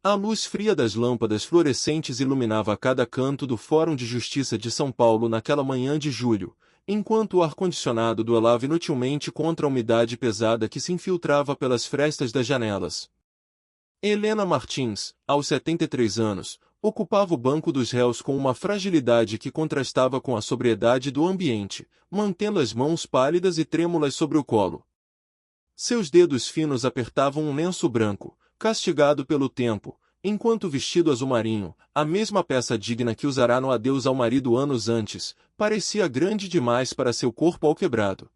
A luz fria das lâmpadas fluorescentes iluminava cada canto do Fórum de Justiça de São Paulo naquela manhã de julho, enquanto o ar-condicionado duelava inutilmente contra a umidade pesada que se infiltrava pelas frestas das janelas. Helena Martins, aos 73 anos, ocupava o banco dos réus com uma fragilidade que contrastava com a sobriedade do ambiente, mantendo as mãos pálidas e trêmulas sobre o colo. Seus dedos finos apertavam um lenço branco, castigado pelo tempo, enquanto o vestido azul marinho, a mesma peça digna que usará no adeus ao marido anos antes, parecia grande demais para seu corpo alquebrado.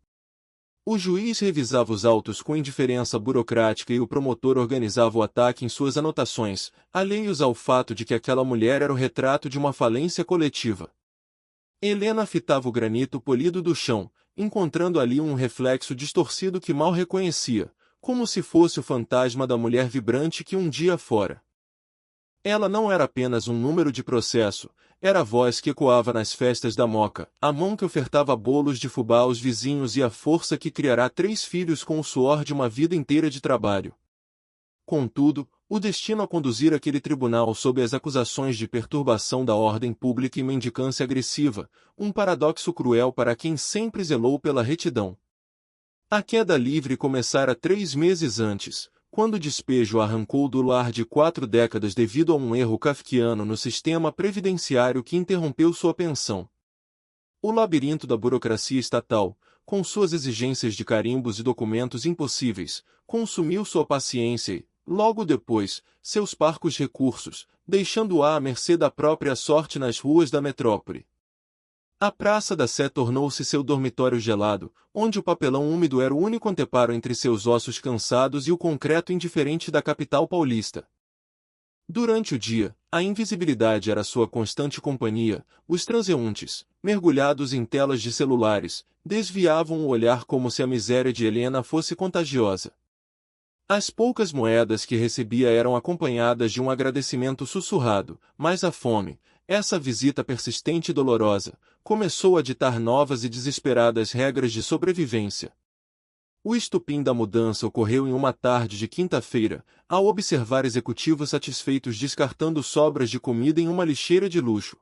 O juiz revisava os autos com indiferença burocrática e o promotor organizava o ataque em suas anotações, alheios ao fato de que aquela mulher era o retrato de uma falência coletiva. Helena fitava o granito polido do chão, encontrando ali um reflexo distorcido que mal reconhecia, como se fosse o fantasma da mulher vibrante que um dia fora. Ela não era apenas um número de processo, era a voz que ecoava nas festas da Moca, a mão que ofertava bolos de fubá aos vizinhos e a força que criará 3 filhos com o suor de uma vida inteira de trabalho. Contudo, o destino a conduzir aquele tribunal sob as acusações de perturbação da ordem pública e mendicância agressiva, um paradoxo cruel para quem sempre zelou pela retidão. A queda livre começara 3 meses antes, quando o despejo arrancou do lar de 4 décadas devido a um erro kafkiano no sistema previdenciário que interrompeu sua pensão. O labirinto da burocracia estatal, com suas exigências de carimbos e documentos impossíveis, consumiu sua paciência e, logo depois, seus parcos recursos, deixando-a à mercê da própria sorte nas ruas da metrópole. A Praça da Sé tornou-se seu dormitório gelado, onde o papelão úmido era o único anteparo entre seus ossos cansados e o concreto indiferente da capital paulista. Durante o dia, a invisibilidade era sua constante companhia, os transeuntes, mergulhados em telas de celulares, desviavam o olhar como se a miséria de Helena fosse contagiosa. As poucas moedas que recebia eram acompanhadas de um agradecimento sussurrado, mas a fome, essa visita persistente e dolorosa, começou a ditar novas e desesperadas regras de sobrevivência. O estupim da mudança ocorreu em uma tarde de quinta-feira, ao observar executivos satisfeitos descartando sobras de comida em uma lixeira de luxo.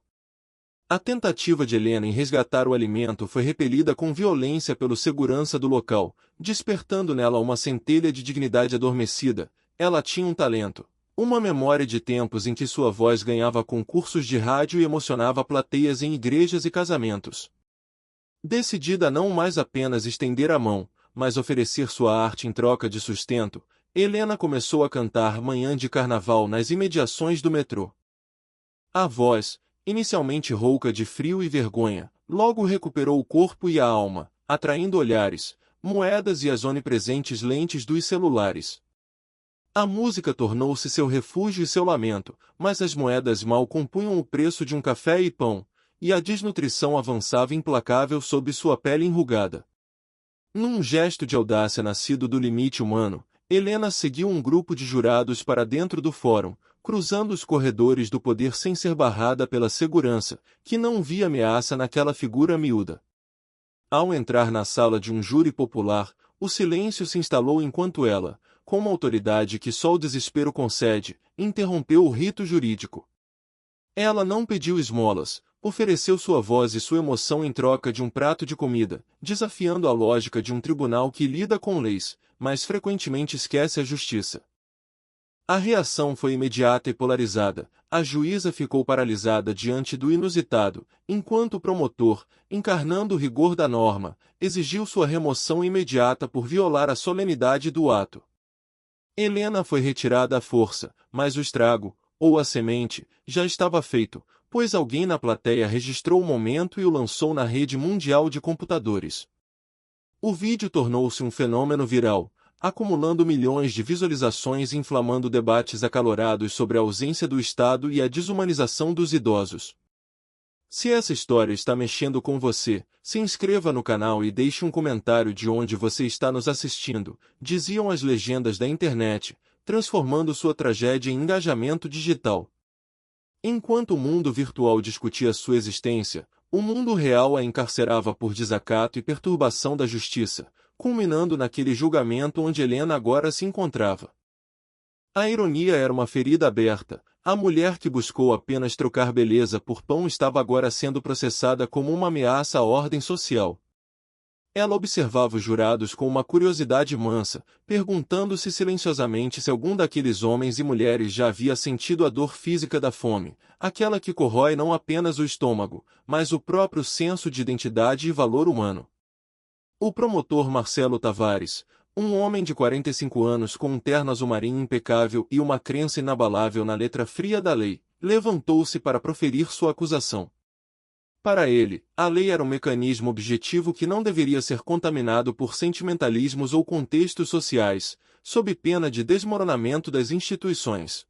A tentativa de Helena em resgatar o alimento foi repelida com violência pelo segurança do local, despertando nela uma centelha de dignidade adormecida. Ela tinha um talento, uma memória de tempos em que sua voz ganhava concursos de rádio e emocionava plateias em igrejas e casamentos. Decidida a não mais apenas estender a mão, mas oferecer sua arte em troca de sustento, Helena começou a cantar Manhã de Carnaval nas imediações do metrô. A voz, inicialmente rouca de frio e vergonha, logo recuperou o corpo e a alma, atraindo olhares, moedas e as onipresentes lentes dos celulares. A música tornou-se seu refúgio e seu lamento, mas as moedas mal compunham o preço de um café e pão, e a desnutrição avançava implacável sob sua pele enrugada. Num gesto de audácia nascido do limite humano, Helena seguiu um grupo de jurados para dentro do fórum, cruzando os corredores do poder sem ser barrada pela segurança, que não via ameaça naquela figura miúda. Ao entrar na sala de um júri popular, o silêncio se instalou enquanto ela, com uma autoridade que só o desespero concede, interrompeu o rito jurídico. Ela não pediu esmolas, ofereceu sua voz e sua emoção em troca de um prato de comida, desafiando a lógica de um tribunal que lida com leis, mas frequentemente esquece a justiça. A reação foi imediata e polarizada. A juíza ficou paralisada diante do inusitado, enquanto o promotor, encarnando o rigor da norma, exigiu sua remoção imediata por violar a solenidade do ato. Helena foi retirada à força, mas o estrago, ou a semente, já estava feito, pois alguém na plateia registrou o momento e o lançou na rede mundial de computadores. O vídeo tornou-se um fenômeno viral, acumulando milhões de visualizações e inflamando debates acalorados sobre a ausência do Estado e a desumanização dos idosos. Se essa história está mexendo com você, se inscreva no canal e deixe um comentário de onde você está nos assistindo, diziam as legendas da internet, transformando sua tragédia em engajamento digital. Enquanto o mundo virtual discutia sua existência, o mundo real a encarcerava por desacato e perturbação da justiça, culminando naquele julgamento onde Helena agora se encontrava. A ironia era uma ferida aberta. A mulher que buscou apenas trocar beleza por pão estava agora sendo processada como uma ameaça à ordem social. Ela observava os jurados com uma curiosidade mansa, perguntando-se silenciosamente se algum daqueles homens e mulheres já havia sentido a dor física da fome, aquela que corrói não apenas o estômago, mas o próprio senso de identidade e valor humano. O promotor Marcelo Tavares, um homem de 45 anos com um terno azul marinho impecável e uma crença inabalável na letra fria da lei, levantou-se para proferir sua acusação. Para ele, a lei era um mecanismo objetivo que não deveria ser contaminado por sentimentalismos ou contextos sociais, sob pena de desmoronamento das instituições.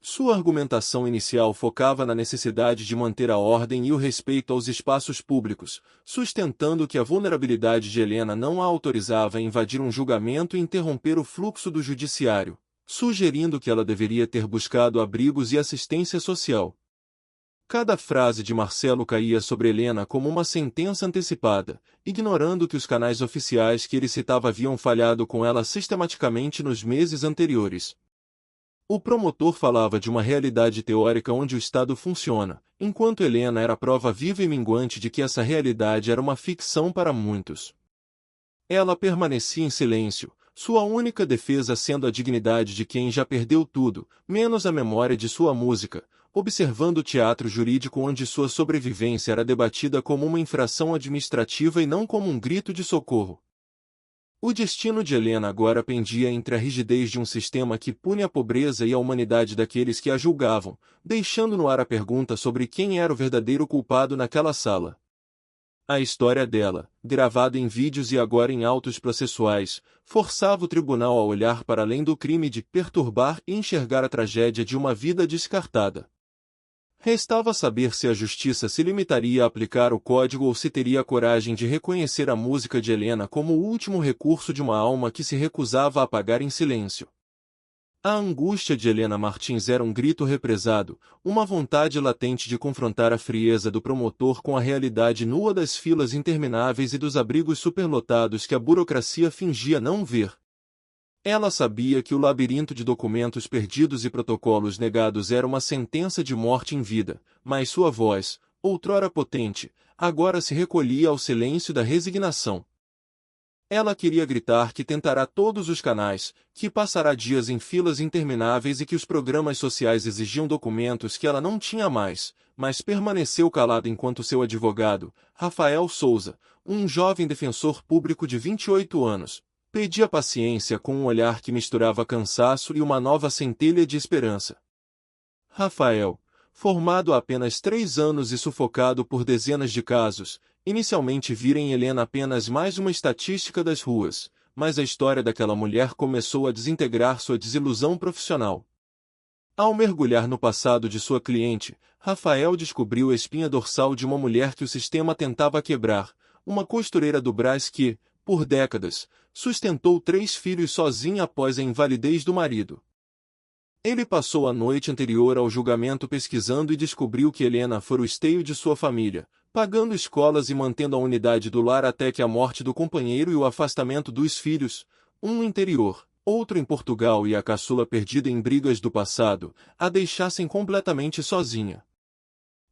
Sua argumentação inicial focava na necessidade de manter a ordem e o respeito aos espaços públicos, sustentando que a vulnerabilidade de Helena não a autorizava a invadir um julgamento e interromper o fluxo do judiciário, sugerindo que ela deveria ter buscado abrigos e assistência social. Cada frase de Marcelo caía sobre Helena como uma sentença antecipada, ignorando que os canais oficiais que ele citava haviam falhado com ela sistematicamente nos meses anteriores. O promotor falava de uma realidade teórica onde o Estado funciona, enquanto Helena era a prova viva e minguante de que essa realidade era uma ficção para muitos. Ela permanecia em silêncio, sua única defesa sendo a dignidade de quem já perdeu tudo, menos a memória de sua música, observando o teatro jurídico onde sua sobrevivência era debatida como uma infração administrativa e não como um grito de socorro. O destino de Helena agora pendia entre a rigidez de um sistema que pune a pobreza e a humanidade daqueles que a julgavam, deixando no ar a pergunta sobre quem era o verdadeiro culpado naquela sala. A história dela, gravada em vídeos e agora em autos processuais, forçava o tribunal a olhar para além do crime de perturbar e enxergar a tragédia de uma vida descartada. Restava saber se a justiça se limitaria a aplicar o código ou se teria a coragem de reconhecer a música de Helena como o último recurso de uma alma que se recusava a apagar em silêncio. A angústia de Helena Martins era um grito represado, uma vontade latente de confrontar a frieza do promotor com a realidade nua das filas intermináveis e dos abrigos superlotados que a burocracia fingia não ver. Ela sabia que o labirinto de documentos perdidos e protocolos negados era uma sentença de morte em vida, mas sua voz, outrora potente, agora se recolhia ao silêncio da resignação. Ela queria gritar que tentará todos os canais, que passará dias em filas intermináveis e que os programas sociais exigiam documentos que ela não tinha mais, mas permaneceu calada enquanto seu advogado, Rafael Souza, um jovem defensor público de 28 anos, pedia paciência com um olhar que misturava cansaço e uma nova centelha de esperança. Rafael, formado há apenas 3 anos e sufocado por dezenas de casos, inicialmente vira em Helena apenas mais uma estatística das ruas, mas a história daquela mulher começou a desintegrar sua desilusão profissional. Ao mergulhar no passado de sua cliente, Rafael descobriu a espinha dorsal de uma mulher que o sistema tentava quebrar, uma costureira do Brás que, por décadas, sustentou 3 filhos sozinha após a invalidez do marido. Ele passou a noite anterior ao julgamento pesquisando e descobriu que Helena fora o esteio de sua família, pagando escolas e mantendo a unidade do lar até que a morte do companheiro e o afastamento dos filhos, um no interior, outro em Portugal e a caçula perdida em brigas do passado, a deixassem completamente sozinha.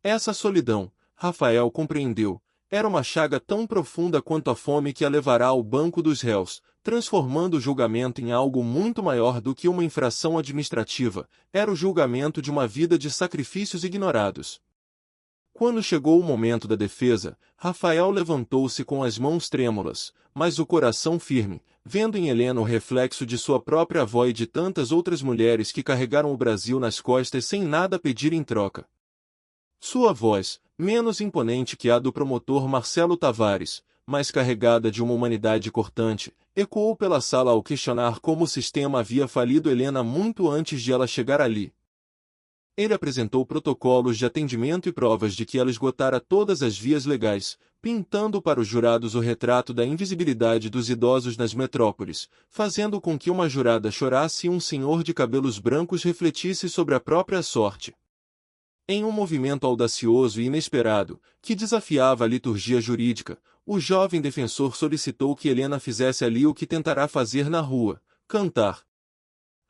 Essa solidão, Rafael compreendeu, era uma chaga tão profunda quanto a fome que a levará ao banco dos réus, transformando o julgamento em algo muito maior do que uma infração administrativa, era o julgamento de uma vida de sacrifícios ignorados. Quando chegou o momento da defesa, Rafael levantou-se com as mãos trêmulas, mas o coração firme, vendo em Helena o reflexo de sua própria avó e de tantas outras mulheres que carregaram o Brasil nas costas sem nada pedir em troca. Sua voz, menos imponente que a do promotor Marcelo Tavares, mas carregada de uma humanidade cortante, ecoou pela sala ao questionar como o sistema havia falido Helena muito antes de ela chegar ali. Ele apresentou protocolos de atendimento e provas de que ela esgotara todas as vias legais, pintando para os jurados o retrato da invisibilidade dos idosos nas metrópoles, fazendo com que uma jurada chorasse e um senhor de cabelos brancos refletisse sobre a própria sorte. Em um movimento audacioso e inesperado, que desafiava a liturgia jurídica, o jovem defensor solicitou que Helena fizesse ali o que tentará fazer na rua: cantar.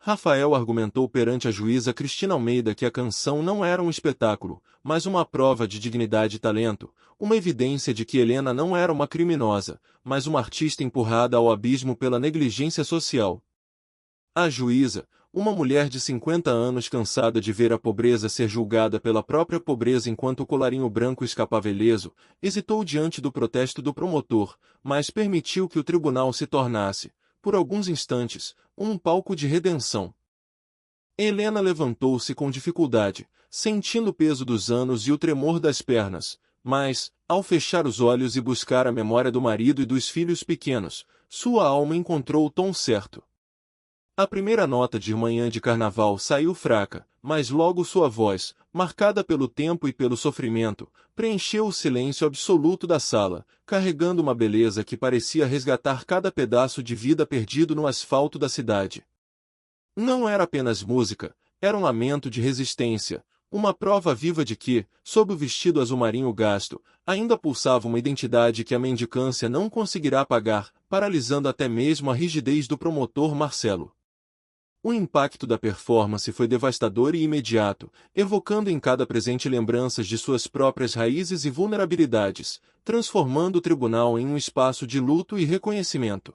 Rafael argumentou perante a juíza Cristina Almeida que a canção não era um espetáculo, mas uma prova de dignidade e talento, uma evidência de que Helena não era uma criminosa, mas uma artista empurrada ao abismo pela negligência social. A juíza, uma mulher de 50 anos cansada de ver a pobreza ser julgada pela própria pobreza enquanto o colarinho branco escapava ileso, hesitou diante do protesto do promotor, mas permitiu que o tribunal se tornasse, por alguns instantes, um palco de redenção. Helena levantou-se com dificuldade, sentindo o peso dos anos e o tremor das pernas, mas, ao fechar os olhos e buscar a memória do marido e dos filhos pequenos, sua alma encontrou o tom certo. A primeira nota de Manhã de Carnaval saiu fraca, mas logo sua voz, marcada pelo tempo e pelo sofrimento, preencheu o silêncio absoluto da sala, carregando uma beleza que parecia resgatar cada pedaço de vida perdido no asfalto da cidade. Não era apenas música, era um lamento de resistência, uma prova viva de que, sob o vestido azul marinho gasto, ainda pulsava uma identidade que a mendicância não conseguirá apagar, paralisando até mesmo a rigidez do promotor Marcelo. O impacto da performance foi devastador e imediato, evocando em cada presente lembranças de suas próprias raízes e vulnerabilidades, transformando o tribunal em um espaço de luto e reconhecimento.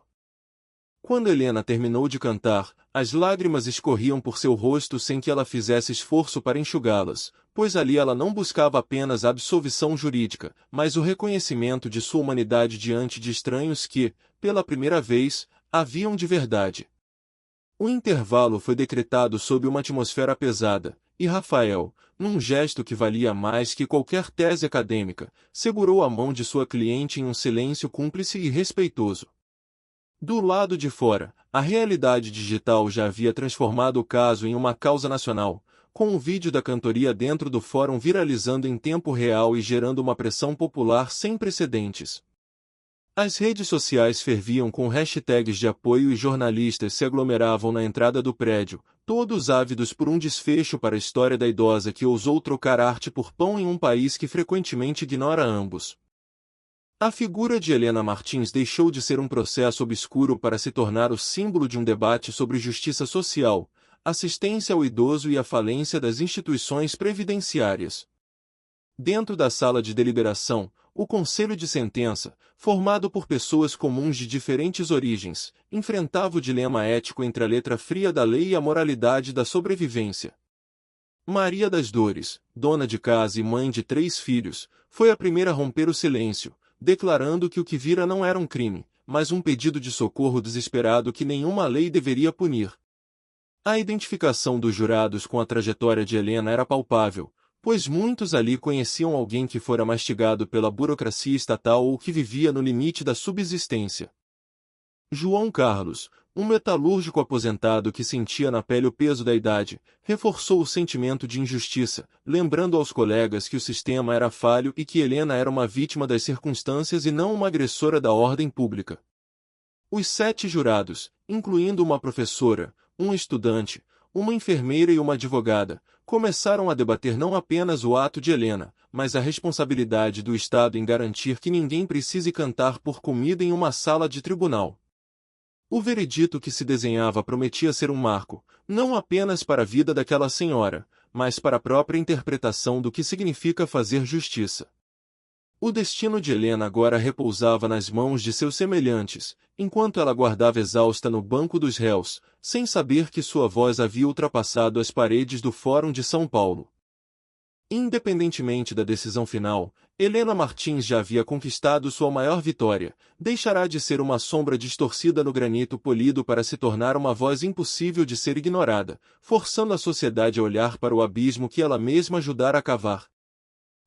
Quando Helena terminou de cantar, as lágrimas escorriam por seu rosto sem que ela fizesse esforço para enxugá-las, pois ali ela não buscava apenas a absolvição jurídica, mas o reconhecimento de sua humanidade diante de estranhos que, pela primeira vez, a viam de verdade. O intervalo foi decretado sob uma atmosfera pesada, e Rafael, num gesto que valia mais que qualquer tese acadêmica, segurou a mão de sua cliente em um silêncio cúmplice e respeitoso. Do lado de fora, a realidade digital já havia transformado o caso em uma causa nacional, com o vídeo da cantoria dentro do fórum viralizando em tempo real e gerando uma pressão popular sem precedentes. As redes sociais ferviam com hashtags de apoio e jornalistas se aglomeravam na entrada do prédio, todos ávidos por um desfecho para a história da idosa que ousou trocar arte por pão em um país que frequentemente ignora ambos. A figura de Helena Martins deixou de ser um processo obscuro para se tornar o símbolo de um debate sobre justiça social, assistência ao idoso e a falência das instituições previdenciárias. Dentro da sala de deliberação, o conselho de sentença, formado por pessoas comuns de diferentes origens, enfrentava o dilema ético entre a letra fria da lei e a moralidade da sobrevivência. Maria das Dores, dona de casa e mãe de 3 filhos, foi a primeira a romper o silêncio, declarando que o que vira não era um crime, mas um pedido de socorro desesperado que nenhuma lei deveria punir. A identificação dos jurados com a trajetória de Helena era palpável, pois muitos ali conheciam alguém que fora mastigado pela burocracia estatal ou que vivia no limite da subsistência. João Carlos, um metalúrgico aposentado que sentia na pele o peso da idade, reforçou o sentimento de injustiça, lembrando aos colegas que o sistema era falho e que Helena era uma vítima das circunstâncias e não uma agressora da ordem pública. Os 7 jurados, incluindo uma professora, um estudante, uma enfermeira e uma advogada, começaram a debater não apenas o ato de Helena, mas a responsabilidade do Estado em garantir que ninguém precise cantar por comida em uma sala de tribunal. O veredito que se desenhava prometia ser um marco, não apenas para a vida daquela senhora, mas para a própria interpretação do que significa fazer justiça. O destino de Helena agora repousava nas mãos de seus semelhantes, enquanto ela aguardava exausta no banco dos réus, sem saber que sua voz havia ultrapassado as paredes do Fórum de São Paulo. Independentemente da decisão final, Helena Martins já havia conquistado sua maior vitória, deixará de ser uma sombra distorcida no granito polido para se tornar uma voz impossível de ser ignorada, forçando a sociedade a olhar para o abismo que ela mesma ajudara a cavar.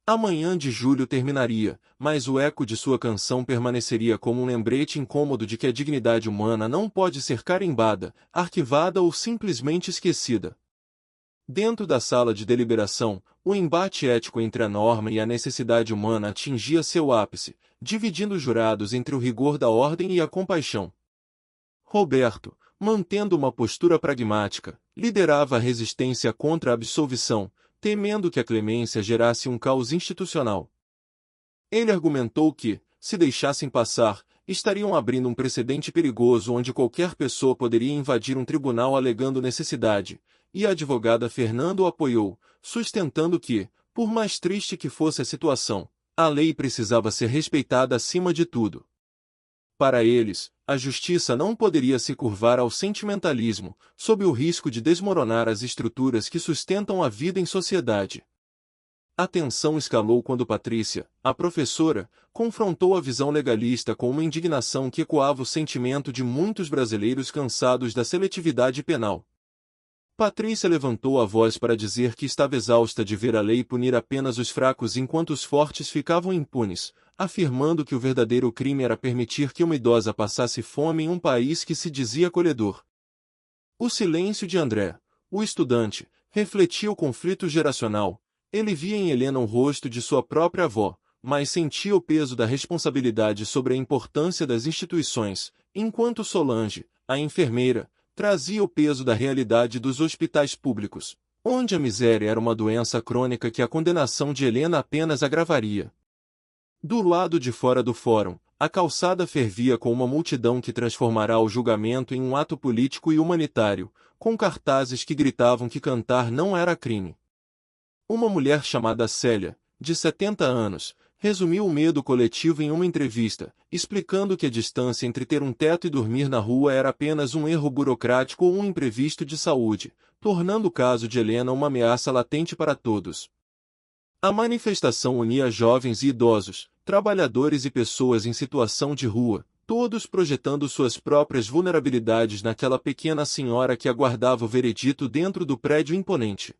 A Manhã de Julho terminaria, mas o eco de sua canção permaneceria como um lembrete incômodo de que a dignidade humana não pode ser carimbada, arquivada ou simplesmente esquecida. Dentro da sala de deliberação, o embate ético entre a norma e a necessidade humana atingia seu ápice, dividindo os jurados entre o rigor da ordem e a compaixão. Roberto, mantendo uma postura pragmática, liderava a resistência contra a absolvição, temendo que a clemência gerasse um caos institucional. Ele argumentou que, se deixassem passar, estariam abrindo um precedente perigoso onde qualquer pessoa poderia invadir um tribunal alegando necessidade, e a advogada Fernanda o apoiou, sustentando que, por mais triste que fosse a situação, a lei precisava ser respeitada acima de tudo. Para eles, a justiça não poderia se curvar ao sentimentalismo, sob o risco de desmoronar as estruturas que sustentam a vida em sociedade. A tensão escalou quando Patrícia, a professora, confrontou a visão legalista com uma indignação que ecoava o sentimento de muitos brasileiros cansados da seletividade penal. Patrícia levantou a voz para dizer que estava exausta de ver a lei punir apenas os fracos enquanto os fortes ficavam impunes, afirmando que o verdadeiro crime era permitir que uma idosa passasse fome em um país que se dizia acolhedor. O silêncio de André, o estudante, refletia o conflito geracional. Ele via em Helena o rosto de sua própria avó, mas sentia o peso da responsabilidade sobre a importância das instituições, enquanto Solange, a enfermeira, trazia o peso da realidade dos hospitais públicos, onde a miséria era uma doença crônica que a condenação de Helena apenas agravaria. Do lado de fora do fórum, a calçada fervia com uma multidão que transformará o julgamento em um ato político e humanitário, com cartazes que gritavam que cantar não era crime. Uma mulher chamada Célia, de 70 anos, resumiu o medo coletivo em uma entrevista, explicando que a distância entre ter um teto e dormir na rua era apenas um erro burocrático ou um imprevisto de saúde, tornando o caso de Helena uma ameaça latente para todos. A manifestação unia jovens e idosos, trabalhadores e pessoas em situação de rua, todos projetando suas próprias vulnerabilidades naquela pequena senhora que aguardava o veredito dentro do prédio imponente.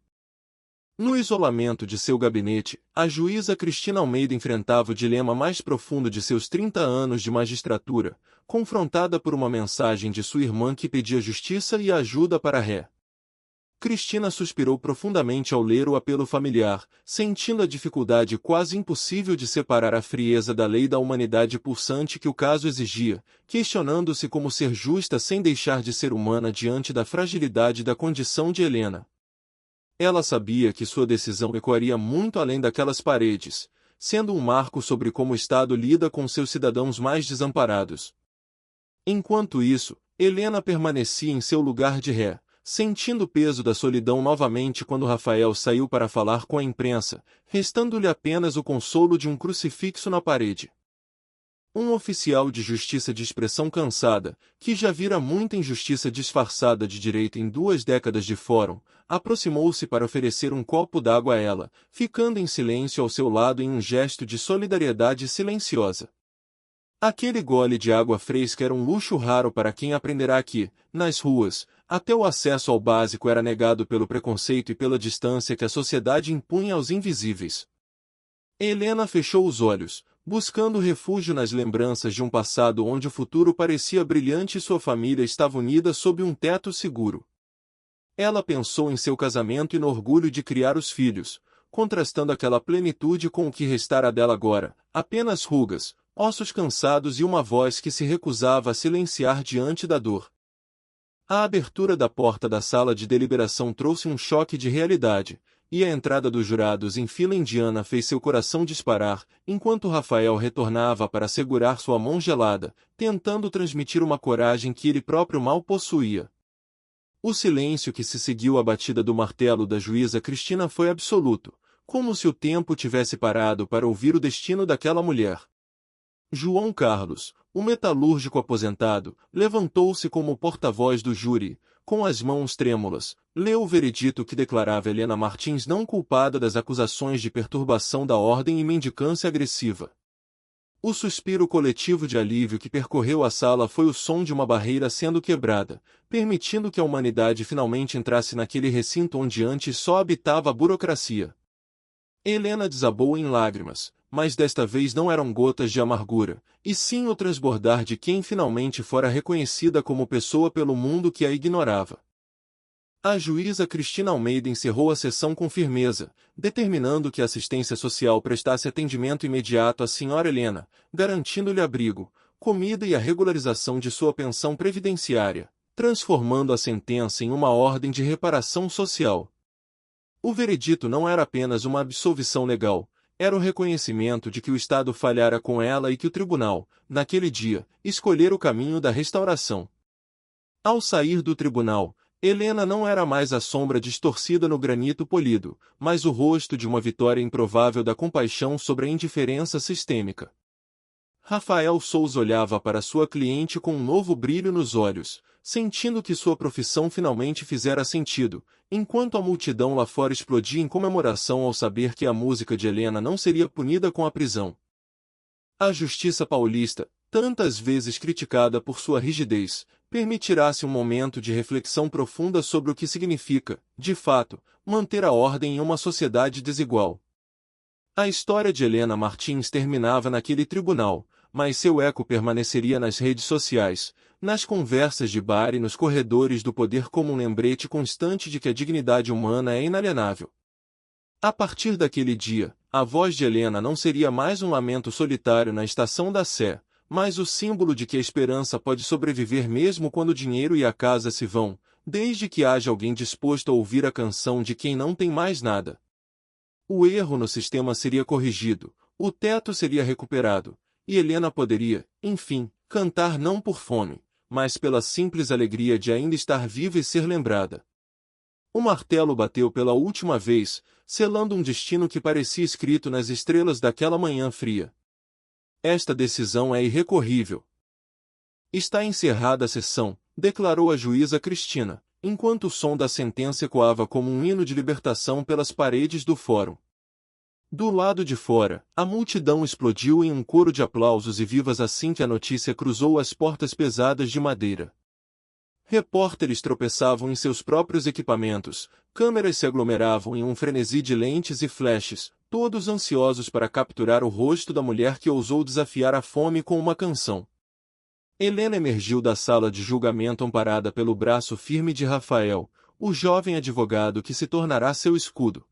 No isolamento de seu gabinete, a juíza Cristina Almeida enfrentava o dilema mais profundo de seus 30 anos de magistratura, confrontada por uma mensagem de sua irmã que pedia justiça e ajuda para a ré. Cristina suspirou profundamente ao ler o apelo familiar, sentindo a dificuldade quase impossível de separar a frieza da lei da humanidade pulsante que o caso exigia, questionando-se como ser justa sem deixar de ser humana diante da fragilidade da condição de Helena. Ela sabia que sua decisão ecoaria muito além daquelas paredes, sendo um marco sobre como o Estado lida com seus cidadãos mais desamparados. Enquanto isso, Helena permanecia em seu lugar de ré, sentindo o peso da solidão novamente quando Rafael saiu para falar com a imprensa, restando-lhe apenas o consolo de um crucifixo na parede. Um oficial de justiça de expressão cansada, que já vira muita injustiça disfarçada de direito em 2 décadas de fórum, aproximou-se para oferecer um copo d'água a ela, ficando em silêncio ao seu lado em um gesto de solidariedade silenciosa. Aquele gole de água fresca era um luxo raro para quem aprenderá que, nas ruas, até o acesso ao básico era negado pelo preconceito e pela distância que a sociedade impunha aos invisíveis. Helena fechou os olhos, buscando refúgio nas lembranças de um passado onde o futuro parecia brilhante e sua família estava unida sob um teto seguro. Ela pensou em seu casamento e no orgulho de criar os filhos, contrastando aquela plenitude com o que restara dela agora, apenas rugas, ossos cansados e uma voz que se recusava a silenciar diante da dor. A abertura da porta da sala de deliberação trouxe um choque de realidade, e a entrada dos jurados em fila indiana fez seu coração disparar, enquanto Rafael retornava para segurar sua mão gelada, tentando transmitir uma coragem que ele próprio mal possuía. O silêncio que se seguiu à batida do martelo da juíza Cristina foi absoluto, como se o tempo tivesse parado para ouvir o destino daquela mulher. João Carlos, o metalúrgico aposentado, levantou-se como porta-voz do júri, com as mãos trêmulas, leu o veredito que declarava Helena Martins não culpada das acusações de perturbação da ordem e mendicância agressiva. O suspiro coletivo de alívio que percorreu a sala foi o som de uma barreira sendo quebrada, permitindo que a humanidade finalmente entrasse naquele recinto onde antes só habitava a burocracia. Helena desabou em lágrimas, mas desta vez não eram gotas de amargura, e sim o transbordar de quem finalmente fora reconhecida como pessoa pelo mundo que a ignorava. A juíza Cristina Almeida encerrou a sessão com firmeza, determinando que a assistência social prestasse atendimento imediato à senhora Helena, garantindo-lhe abrigo, comida e a regularização de sua pensão previdenciária, transformando a sentença em uma ordem de reparação social. O veredito não era apenas uma absolvição legal, era o reconhecimento de que o Estado falhara com ela e que o tribunal, naquele dia, escolhera o caminho da restauração. Ao sair do tribunal, Helena não era mais a sombra distorcida no granito polido, mas o rosto de uma vitória improvável da compaixão sobre a indiferença sistêmica. Rafael Souza olhava para sua cliente com um novo brilho nos olhos, sentindo que sua profissão finalmente fizera sentido, enquanto a multidão lá fora explodia em comemoração ao saber que a música de Helena não seria punida com a prisão. A justiça paulista, tantas vezes criticada por sua rigidez, permitirá-se um momento de reflexão profunda sobre o que significa, de fato, manter a ordem em uma sociedade desigual. A história de Helena Martins terminava naquele tribunal, mas seu eco permaneceria nas redes sociais, nas conversas de bar e nos corredores do poder como um lembrete constante de que a dignidade humana é inalienável. A partir daquele dia, a voz de Helena não seria mais um lamento solitário na Estação da Sé, mas o símbolo de que a esperança pode sobreviver mesmo quando o dinheiro e a casa se vão, desde que haja alguém disposto a ouvir a canção de quem não tem mais nada. O erro no sistema seria corrigido, o teto seria recuperado, e Helena poderia, enfim, cantar não por fome, mas pela simples alegria de ainda estar viva e ser lembrada. O martelo bateu pela última vez, selando um destino que parecia escrito nas estrelas daquela manhã fria. Esta decisão é irrecorrível. Está encerrada a sessão, declarou a juíza Cristina, enquanto o som da sentença ecoava como um hino de libertação pelas paredes do fórum. Do lado de fora, a multidão explodiu em um coro de aplausos e vivas assim que a notícia cruzou as portas pesadas de madeira. Repórteres tropeçavam em seus próprios equipamentos, câmeras se aglomeravam em um frenesi de lentes e flashes, todos ansiosos para capturar o rosto da mulher que ousou desafiar a fome com uma canção. Helena emergiu da sala de julgamento amparada pelo braço firme de Rafael, o jovem advogado que se tornará seu escudo.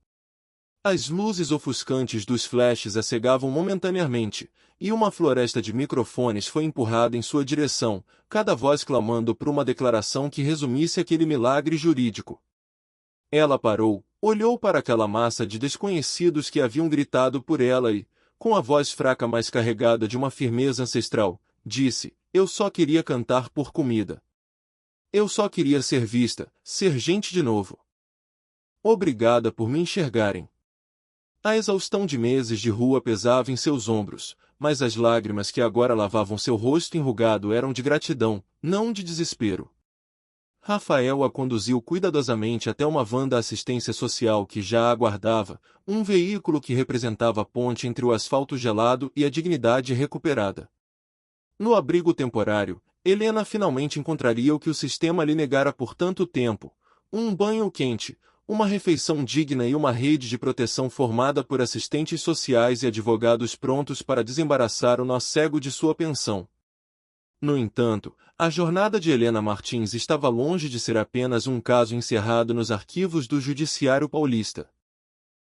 As luzes ofuscantes dos flashes a cegavam momentaneamente, e uma floresta de microfones foi empurrada em sua direção, cada voz clamando por uma declaração que resumisse aquele milagre jurídico. Ela parou, olhou para aquela massa de desconhecidos que haviam gritado por ela e, com a voz fraca mas carregada de uma firmeza ancestral, disse: "Eu só queria cantar por comida. Eu só queria ser vista, ser gente de novo. Obrigada por me enxergarem." A exaustão de meses de rua pesava em seus ombros, mas as lágrimas que agora lavavam seu rosto enrugado eram de gratidão, não de desespero. Rafael a conduziu cuidadosamente até uma van da assistência social que já a aguardava, um veículo que representava a ponte entre o asfalto gelado e a dignidade recuperada. No abrigo temporário, Helena finalmente encontraria o que o sistema lhe negara por tanto tempo: um banho quente, uma refeição digna e uma rede de proteção formada por assistentes sociais e advogados prontos para desembaraçar o nó cego de sua pensão. No entanto, a jornada de Helena Martins estava longe de ser apenas um caso encerrado nos arquivos do Judiciário Paulista.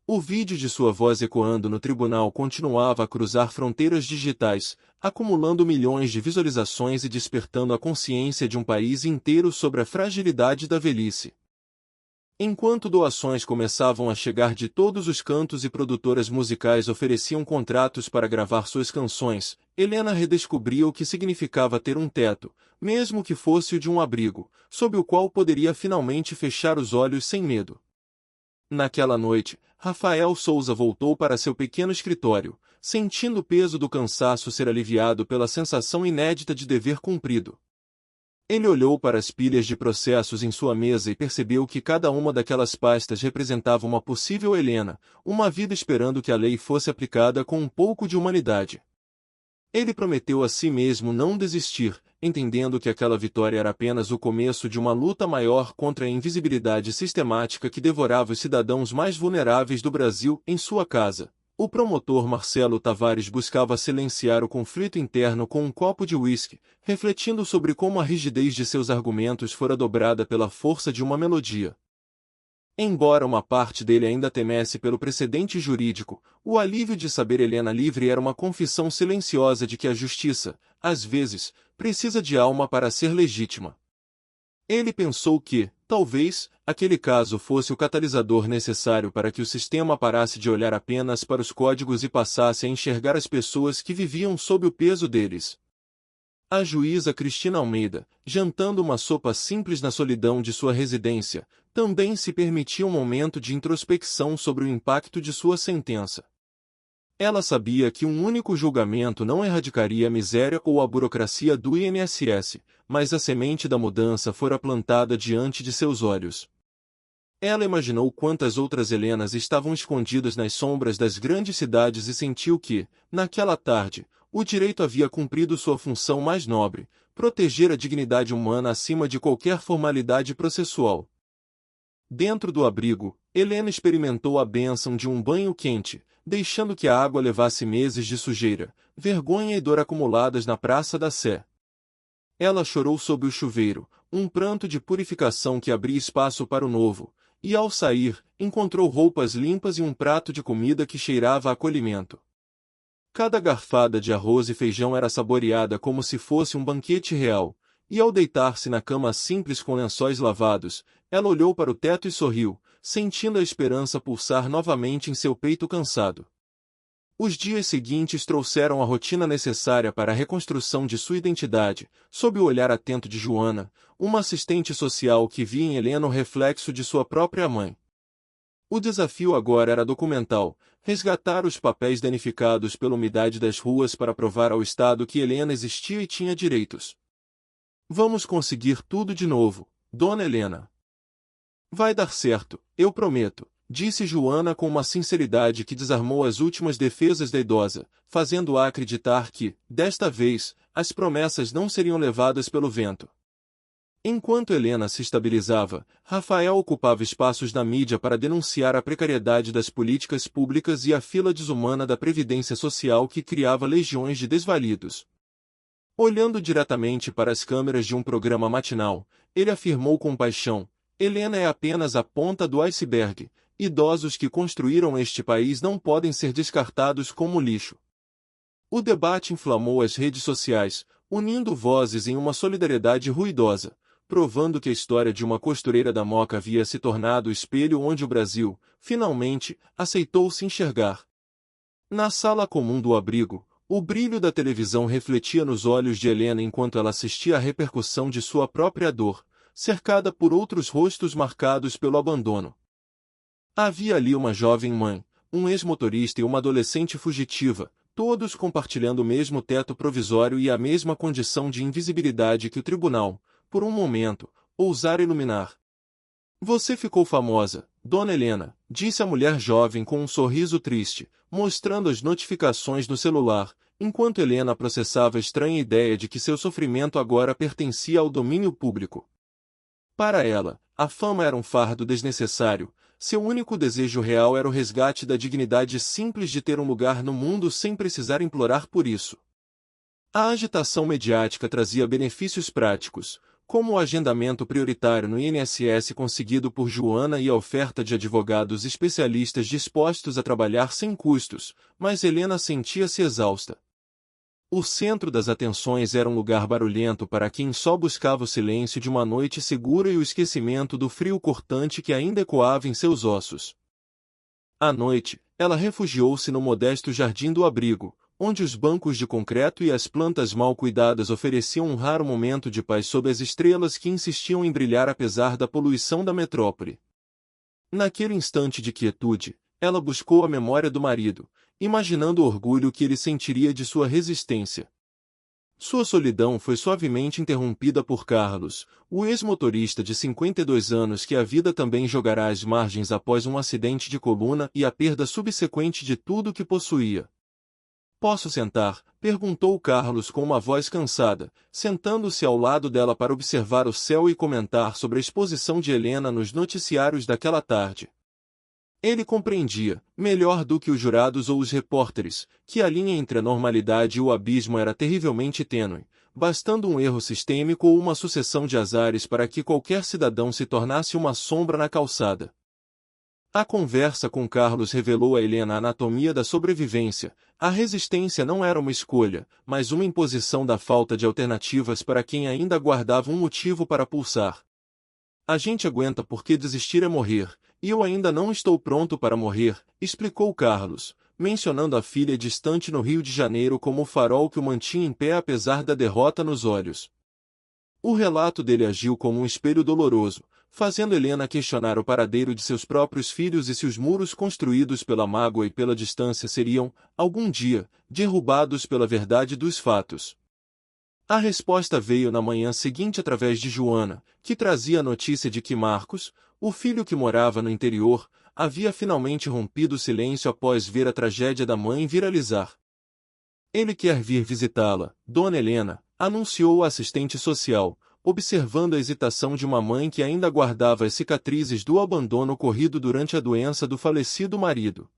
O vídeo de sua voz ecoando no tribunal continuava a cruzar fronteiras digitais, acumulando milhões de visualizações e despertando a consciência de um país inteiro sobre a fragilidade da velhice. Enquanto doações começavam a chegar de todos os cantos e produtoras musicais ofereciam contratos para gravar suas canções, Helena redescobria o que significava ter um teto, mesmo que fosse o de um abrigo, sob o qual poderia finalmente fechar os olhos sem medo. Naquela noite, Rafael Souza voltou para seu pequeno escritório, sentindo o peso do cansaço ser aliviado pela sensação inédita de dever cumprido. Ele olhou para as pilhas de processos em sua mesa e percebeu que cada uma daquelas pastas representava uma possível Helena, uma vida esperando que a lei fosse aplicada com um pouco de humanidade. Ele prometeu a si mesmo não desistir, entendendo que aquela vitória era apenas o começo de uma luta maior contra a invisibilidade sistemática que devorava os cidadãos mais vulneráveis do Brasil em sua casa. O promotor Marcelo Tavares buscava silenciar o conflito interno com um copo de uísque, refletindo sobre como a rigidez de seus argumentos fora dobrada pela força de uma melodia. Embora uma parte dele ainda temesse pelo precedente jurídico, o alívio de saber Helena livre era uma confissão silenciosa de que a justiça, às vezes, precisa de alma para ser legítima. Ele pensou que, Talvez, aquele caso fosse o catalisador necessário para que o sistema parasse de olhar apenas para os códigos e passasse a enxergar as pessoas que viviam sob o peso deles. A juíza Cristina Almeida, jantando uma sopa simples na solidão de sua residência, também se permitia um momento de introspecção sobre o impacto de sua sentença. Ela sabia que um único julgamento não erradicaria a miséria ou a burocracia do INSS, mas a semente da mudança fora plantada diante de seus olhos. Ela imaginou quantas outras Helenas estavam escondidas nas sombras das grandes cidades e sentiu que, naquela tarde, o direito havia cumprido sua função mais nobre, proteger a dignidade humana acima de qualquer formalidade processual. Dentro do abrigo, Helena experimentou a bênção de um banho quente, deixando que a água levasse meses de sujeira, vergonha e dor acumuladas na Praça da Sé. Ela chorou sob o chuveiro, um pranto de purificação que abria espaço para o novo, e ao sair, encontrou roupas limpas e um prato de comida que cheirava a acolhimento. Cada garfada de arroz e feijão era saboreada como se fosse um banquete real, e ao deitar-se na cama simples com lençóis lavados, ela olhou para o teto e sorriu, sentindo a esperança pulsar novamente em seu peito cansado. Os dias seguintes trouxeram a rotina necessária para a reconstrução de sua identidade, sob o olhar atento de Joana, uma assistente social que via em Helena o reflexo de sua própria mãe. O desafio agora era documental, resgatar os papéis danificados pela umidade das ruas para provar ao Estado que Helena existia e tinha direitos. Vamos conseguir tudo de novo, Dona Helena. Vai dar certo, eu prometo, disse Joana com uma sinceridade que desarmou as últimas defesas da idosa, fazendo-a acreditar que, desta vez, as promessas não seriam levadas pelo vento. Enquanto Helena se estabilizava, Rafael ocupava espaços na mídia para denunciar a precariedade das políticas públicas e a fila desumana da Previdência Social que criava legiões de desvalidos. Olhando diretamente para as câmeras de um programa matinal, ele afirmou com paixão: Helena é apenas a ponta do iceberg. Idosos que construíram este país não podem ser descartados como lixo. O debate inflamou as redes sociais, unindo vozes em uma solidariedade ruidosa, provando que a história de uma costureira da Moca havia se tornado o espelho onde o Brasil, finalmente, aceitou se enxergar. Na sala comum do abrigo, o brilho da televisão refletia nos olhos de Helena enquanto ela assistia à repercussão de sua própria dor, cercada por outros rostos marcados pelo abandono. Havia ali uma jovem mãe, um ex-motorista e uma adolescente fugitiva, todos compartilhando o mesmo teto provisório e a mesma condição de invisibilidade que o tribunal, por um momento, ousara iluminar. Você ficou famosa, Dona Helena, disse a mulher jovem com um sorriso triste, mostrando as notificações no celular, enquanto Helena processava a estranha ideia de que seu sofrimento agora pertencia ao domínio público. Para ela, a fama era um fardo desnecessário. Seu único desejo real era o resgate da dignidade simples de ter um lugar no mundo sem precisar implorar por isso. A agitação mediática trazia benefícios práticos, como o agendamento prioritário no INSS conseguido por Joana e a oferta de advogados especialistas dispostos a trabalhar sem custos, mas Helena sentia-se exausta. O centro das atenções era um lugar barulhento para quem só buscava o silêncio de uma noite segura e o esquecimento do frio cortante que ainda ecoava em seus ossos. À noite, ela refugiou-se no modesto jardim do abrigo, onde os bancos de concreto e as plantas mal cuidadas ofereciam um raro momento de paz sob as estrelas que insistiam em brilhar apesar da poluição da metrópole. Naquele instante de quietude, ela buscou a memória do marido, imaginando o orgulho que ele sentiria de sua resistência. Sua solidão foi suavemente interrompida por Carlos, o ex-motorista de 52 anos que a vida também jogará às margens após um acidente de coluna e a perda subsequente de tudo que possuía. Posso sentar? Perguntou Carlos com uma voz cansada, sentando-se ao lado dela para observar o céu e comentar sobre a exposição de Helena nos noticiários daquela tarde. Ele compreendia, melhor do que os jurados ou os repórteres, que a linha entre a normalidade e o abismo era terrivelmente tênue, bastando um erro sistêmico ou uma sucessão de azares para que qualquer cidadão se tornasse uma sombra na calçada. A conversa com Carlos revelou a Helena a anatomia da sobrevivência. A resistência não era uma escolha, mas uma imposição da falta de alternativas para quem ainda guardava um motivo para pulsar. A gente aguenta porque desistir é morrer, e eu ainda não estou pronto para morrer, explicou Carlos, mencionando a filha distante no Rio de Janeiro como o farol que o mantinha em pé apesar da derrota nos olhos. O relato dele agiu como um espelho doloroso, fazendo Helena questionar o paradeiro de seus próprios filhos e se os muros construídos pela mágoa e pela distância seriam, algum dia, derrubados pela verdade dos fatos. A resposta veio na manhã seguinte através de Joana, que trazia a notícia de que Marcos, o filho que morava no interior, havia finalmente rompido o silêncio após ver a tragédia da mãe viralizar. Ele quer vir visitá-la, Dona Helena, anunciou o assistente social, observando a hesitação de uma mãe que ainda guardava as cicatrizes do abandono ocorrido durante a doença do falecido marido.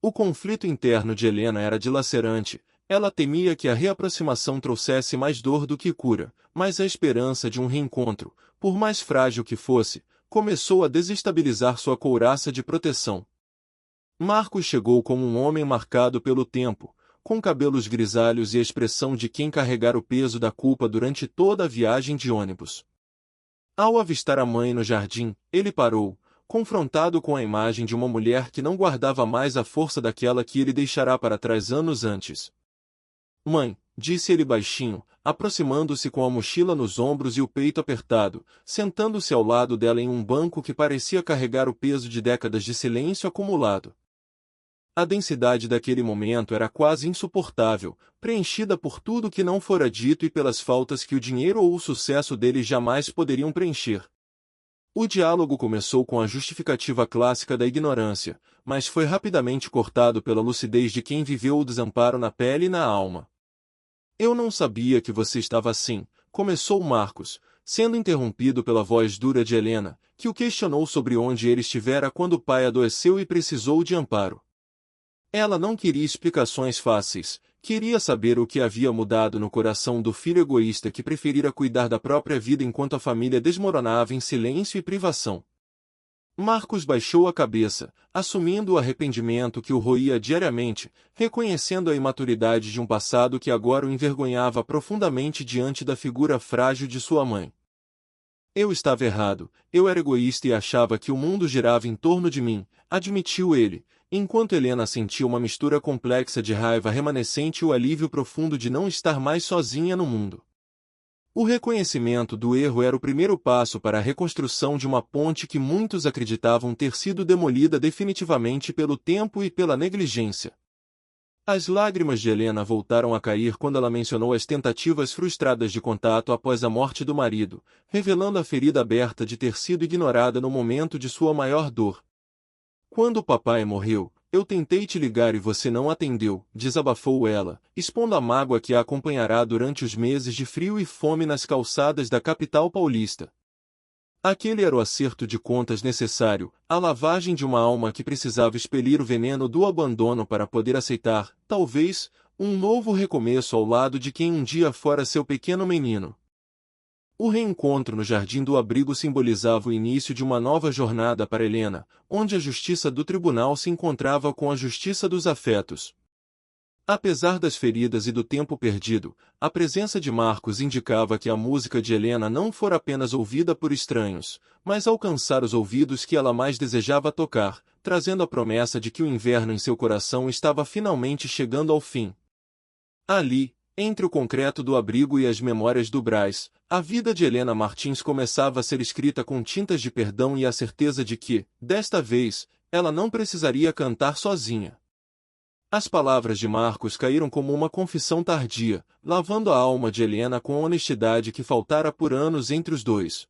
O conflito interno de Helena era dilacerante. Ela temia que a reaproximação trouxesse mais dor do que cura, mas a esperança de um reencontro, por mais frágil que fosse, começou a desestabilizar sua couraça de proteção. Marcos chegou como um homem marcado pelo tempo, com cabelos grisalhos e a expressão de quem carregara o peso da culpa durante toda a viagem de ônibus. Ao avistar a mãe no jardim, ele parou, confrontado com a imagem de uma mulher que não guardava mais a força daquela que ele deixara para trás anos antes. Mãe, disse ele baixinho, aproximando-se com a mochila nos ombros e o peito apertado, sentando-se ao lado dela em um banco que parecia carregar o peso de décadas de silêncio acumulado. A densidade daquele momento era quase insuportável, preenchida por tudo que não fora dito e pelas faltas que o dinheiro ou o sucesso dele jamais poderiam preencher. O diálogo começou com a justificativa clássica da ignorância, mas foi rapidamente cortado pela lucidez de quem viveu o desamparo na pele e na alma. Eu não sabia que você estava assim, começou Marcos, sendo interrompido pela voz dura de Helena, que o questionou sobre onde ele estivera quando o pai adoeceu e precisou de amparo. Ela não queria explicações fáceis, queria saber o que havia mudado no coração do filho egoísta que preferira cuidar da própria vida enquanto a família desmoronava em silêncio e privação. Marcos baixou a cabeça, assumindo o arrependimento que o roía diariamente, reconhecendo a imaturidade de um passado que agora o envergonhava profundamente diante da figura frágil de sua mãe. Eu estava errado, eu era egoísta e achava que o mundo girava em torno de mim, admitiu ele, enquanto Helena sentia uma mistura complexa de raiva remanescente e o alívio profundo de não estar mais sozinha no mundo. O reconhecimento do erro era o primeiro passo para a reconstrução de uma ponte que muitos acreditavam ter sido demolida definitivamente pelo tempo e pela negligência. As lágrimas de Helena voltaram a cair quando ela mencionou as tentativas frustradas de contato após a morte do marido, revelando a ferida aberta de ter sido ignorada no momento de sua maior dor. Quando o papai morreu, eu tentei te ligar e você não atendeu, desabafou ela, expondo a mágoa que a acompanhará durante os meses de frio e fome nas calçadas da capital paulista. Aquele era o acerto de contas necessário, a lavagem de uma alma que precisava expelir o veneno do abandono para poder aceitar, talvez, um novo recomeço ao lado de quem um dia fora seu pequeno menino. O reencontro no jardim do abrigo simbolizava o início de uma nova jornada para Helena, onde a justiça do tribunal se encontrava com a justiça dos afetos. Apesar das feridas e do tempo perdido, a presença de Marcos indicava que a música de Helena não fora apenas ouvida por estranhos, mas alcançar os ouvidos que ela mais desejava tocar, trazendo a promessa de que o inverno em seu coração estava finalmente chegando ao fim. Ali, entre o concreto do abrigo e as memórias do Brás, a vida de Helena Martins começava a ser escrita com tintas de perdão e a certeza de que, desta vez, ela não precisaria cantar sozinha. As palavras de Marcos caíram como uma confissão tardia, lavando a alma de Helena com a honestidade que faltara por anos entre os dois.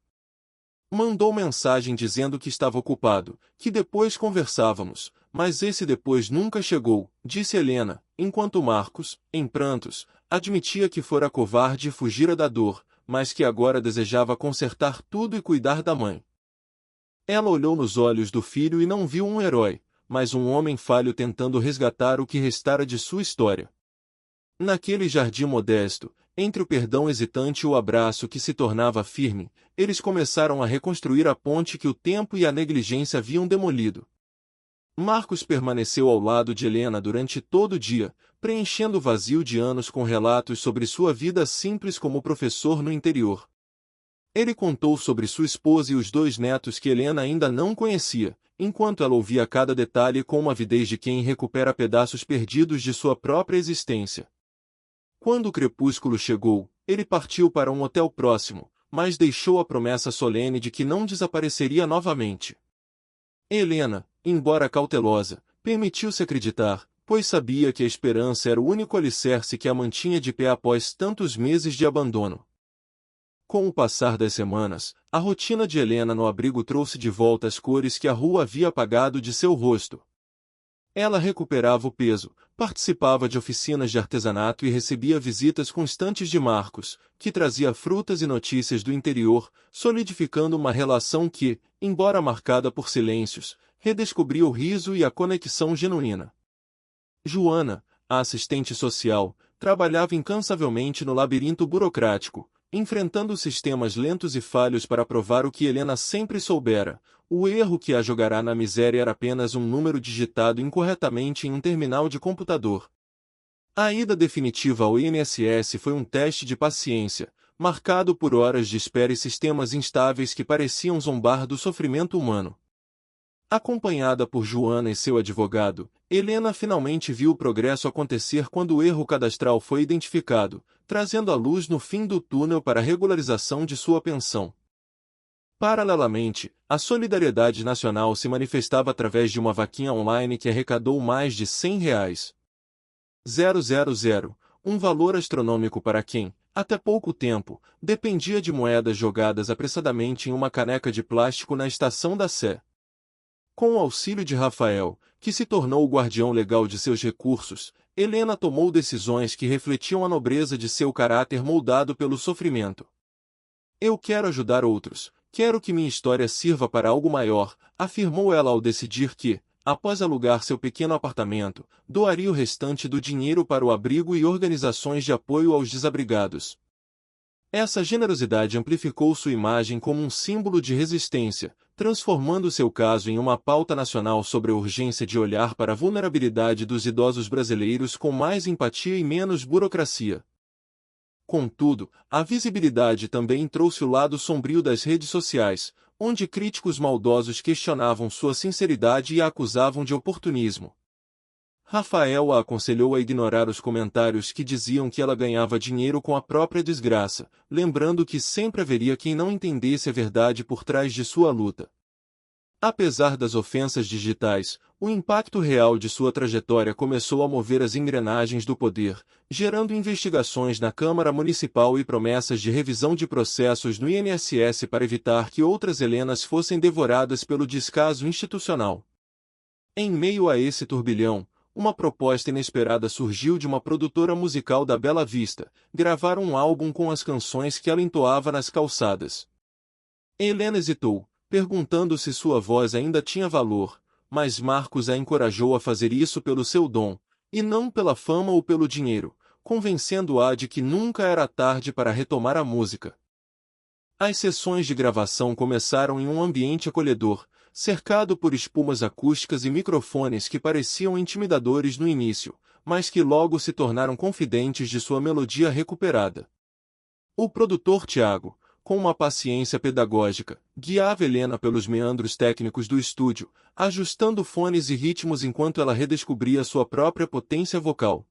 Mandou mensagem dizendo que estava ocupado, que depois conversávamos, mas esse depois nunca chegou, disse Helena, enquanto Marcos, em prantos, admitia que fora covarde e fugira da dor, mas que agora desejava consertar tudo e cuidar da mãe. Ela olhou nos olhos do filho e não viu um herói, mas um homem falho tentando resgatar o que restara de sua história. Naquele jardim modesto, entre o perdão hesitante e o abraço que se tornava firme, eles começaram a reconstruir a ponte que o tempo e a negligência haviam demolido. Marcos permaneceu ao lado de Helena durante todo o dia, preenchendo o vazio de anos com relatos sobre sua vida simples como professor no interior. Ele contou sobre sua esposa e os 2 netos que Helena ainda não conhecia, enquanto ela ouvia cada detalhe com uma avidez de quem recupera pedaços perdidos de sua própria existência. Quando o crepúsculo chegou, ele partiu para um hotel próximo, mas deixou a promessa solene de que não desapareceria novamente. Helena, embora cautelosa, permitiu-se acreditar, pois sabia que a esperança era o único alicerce que a mantinha de pé após tantos meses de abandono. Com o passar das semanas, a rotina de Helena no abrigo trouxe de volta as cores que a rua havia apagado de seu rosto. Ela recuperava o peso, participava de oficinas de artesanato e recebia visitas constantes de Marcos, que trazia frutas e notícias do interior, solidificando uma relação que, embora marcada por silêncios, redescobria o riso e a conexão genuína. Joana, a assistente social, trabalhava incansavelmente no labirinto burocrático, enfrentando sistemas lentos e falhos para provar o que Helena sempre soubera: o erro que a jogará na miséria era apenas um número digitado incorretamente em um terminal de computador. A ida definitiva ao INSS foi um teste de paciência, marcado por horas de espera e sistemas instáveis que pareciam zombar do sofrimento humano. Acompanhada por Joana e seu advogado, Helena finalmente viu o progresso acontecer quando o erro cadastral foi identificado, trazendo a luz no fim do túnel para a regularização de sua pensão. Paralelamente, a solidariedade nacional se manifestava através de uma vaquinha online que arrecadou mais de R$ 100,000, um valor astronômico para quem, até pouco tempo, dependia de moedas jogadas apressadamente em uma caneca de plástico na estação da Sé. Com o auxílio de Rafael, que se tornou o guardião legal de seus recursos, Helena tomou decisões que refletiam a nobreza de seu caráter moldado pelo sofrimento. Eu quero ajudar outros, quero que minha história sirva para algo maior, afirmou ela ao decidir que, após alugar seu pequeno apartamento, doaria o restante do dinheiro para o abrigo e organizações de apoio aos desabrigados. Essa generosidade amplificou sua imagem como um símbolo de resistência, transformando seu caso em uma pauta nacional sobre a urgência de olhar para a vulnerabilidade dos idosos brasileiros com mais empatia e menos burocracia. Contudo, a visibilidade também trouxe o lado sombrio das redes sociais, onde críticos maldosos questionavam sua sinceridade e a acusavam de oportunismo. Rafael a aconselhou a ignorar os comentários que diziam que ela ganhava dinheiro com a própria desgraça, lembrando que sempre haveria quem não entendesse a verdade por trás de sua luta. Apesar das ofensas digitais, o impacto real de sua trajetória começou a mover as engrenagens do poder, gerando investigações na Câmara Municipal e promessas de revisão de processos no INSS para evitar que outras Helenas fossem devoradas pelo descaso institucional. Em meio a esse turbilhão, uma proposta inesperada surgiu de uma produtora musical da Bela Vista: gravar um álbum com as canções que ela entoava nas calçadas. Helena hesitou, perguntando se sua voz ainda tinha valor, mas Marcos a encorajou a fazer isso pelo seu dom, e não pela fama ou pelo dinheiro, convencendo-a de que nunca era tarde para retomar a música. As sessões de gravação começaram em um ambiente acolhedor, cercado por espumas acústicas e microfones que pareciam intimidadores no início, mas que logo se tornaram confidentes de sua melodia recuperada. O produtor Tiago, com uma paciência pedagógica, guiava Helena pelos meandros técnicos do estúdio, ajustando fones e ritmos enquanto ela redescobria sua própria potência vocal.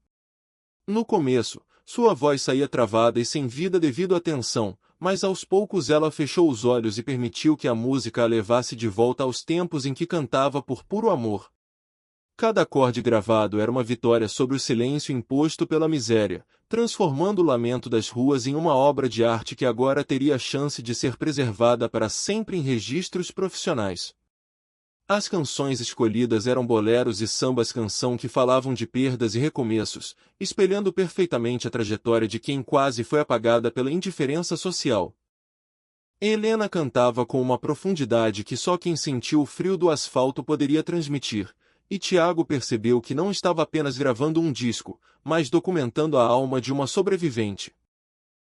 No começo, sua voz saía travada e sem vida devido à tensão, mas aos poucos ela fechou os olhos e permitiu que a música a levasse de volta aos tempos em que cantava por puro amor. Cada acorde gravado era uma vitória sobre o silêncio imposto pela miséria, transformando o lamento das ruas em uma obra de arte que agora teria a chance de ser preservada para sempre em registros profissionais. As canções escolhidas eram boleros e sambas-canção que falavam de perdas e recomeços, espelhando perfeitamente a trajetória de quem quase foi apagada pela indiferença social. Helena cantava com uma profundidade que só quem sentiu o frio do asfalto poderia transmitir, e Tiago percebeu que não estava apenas gravando um disco, mas documentando a alma de uma sobrevivente.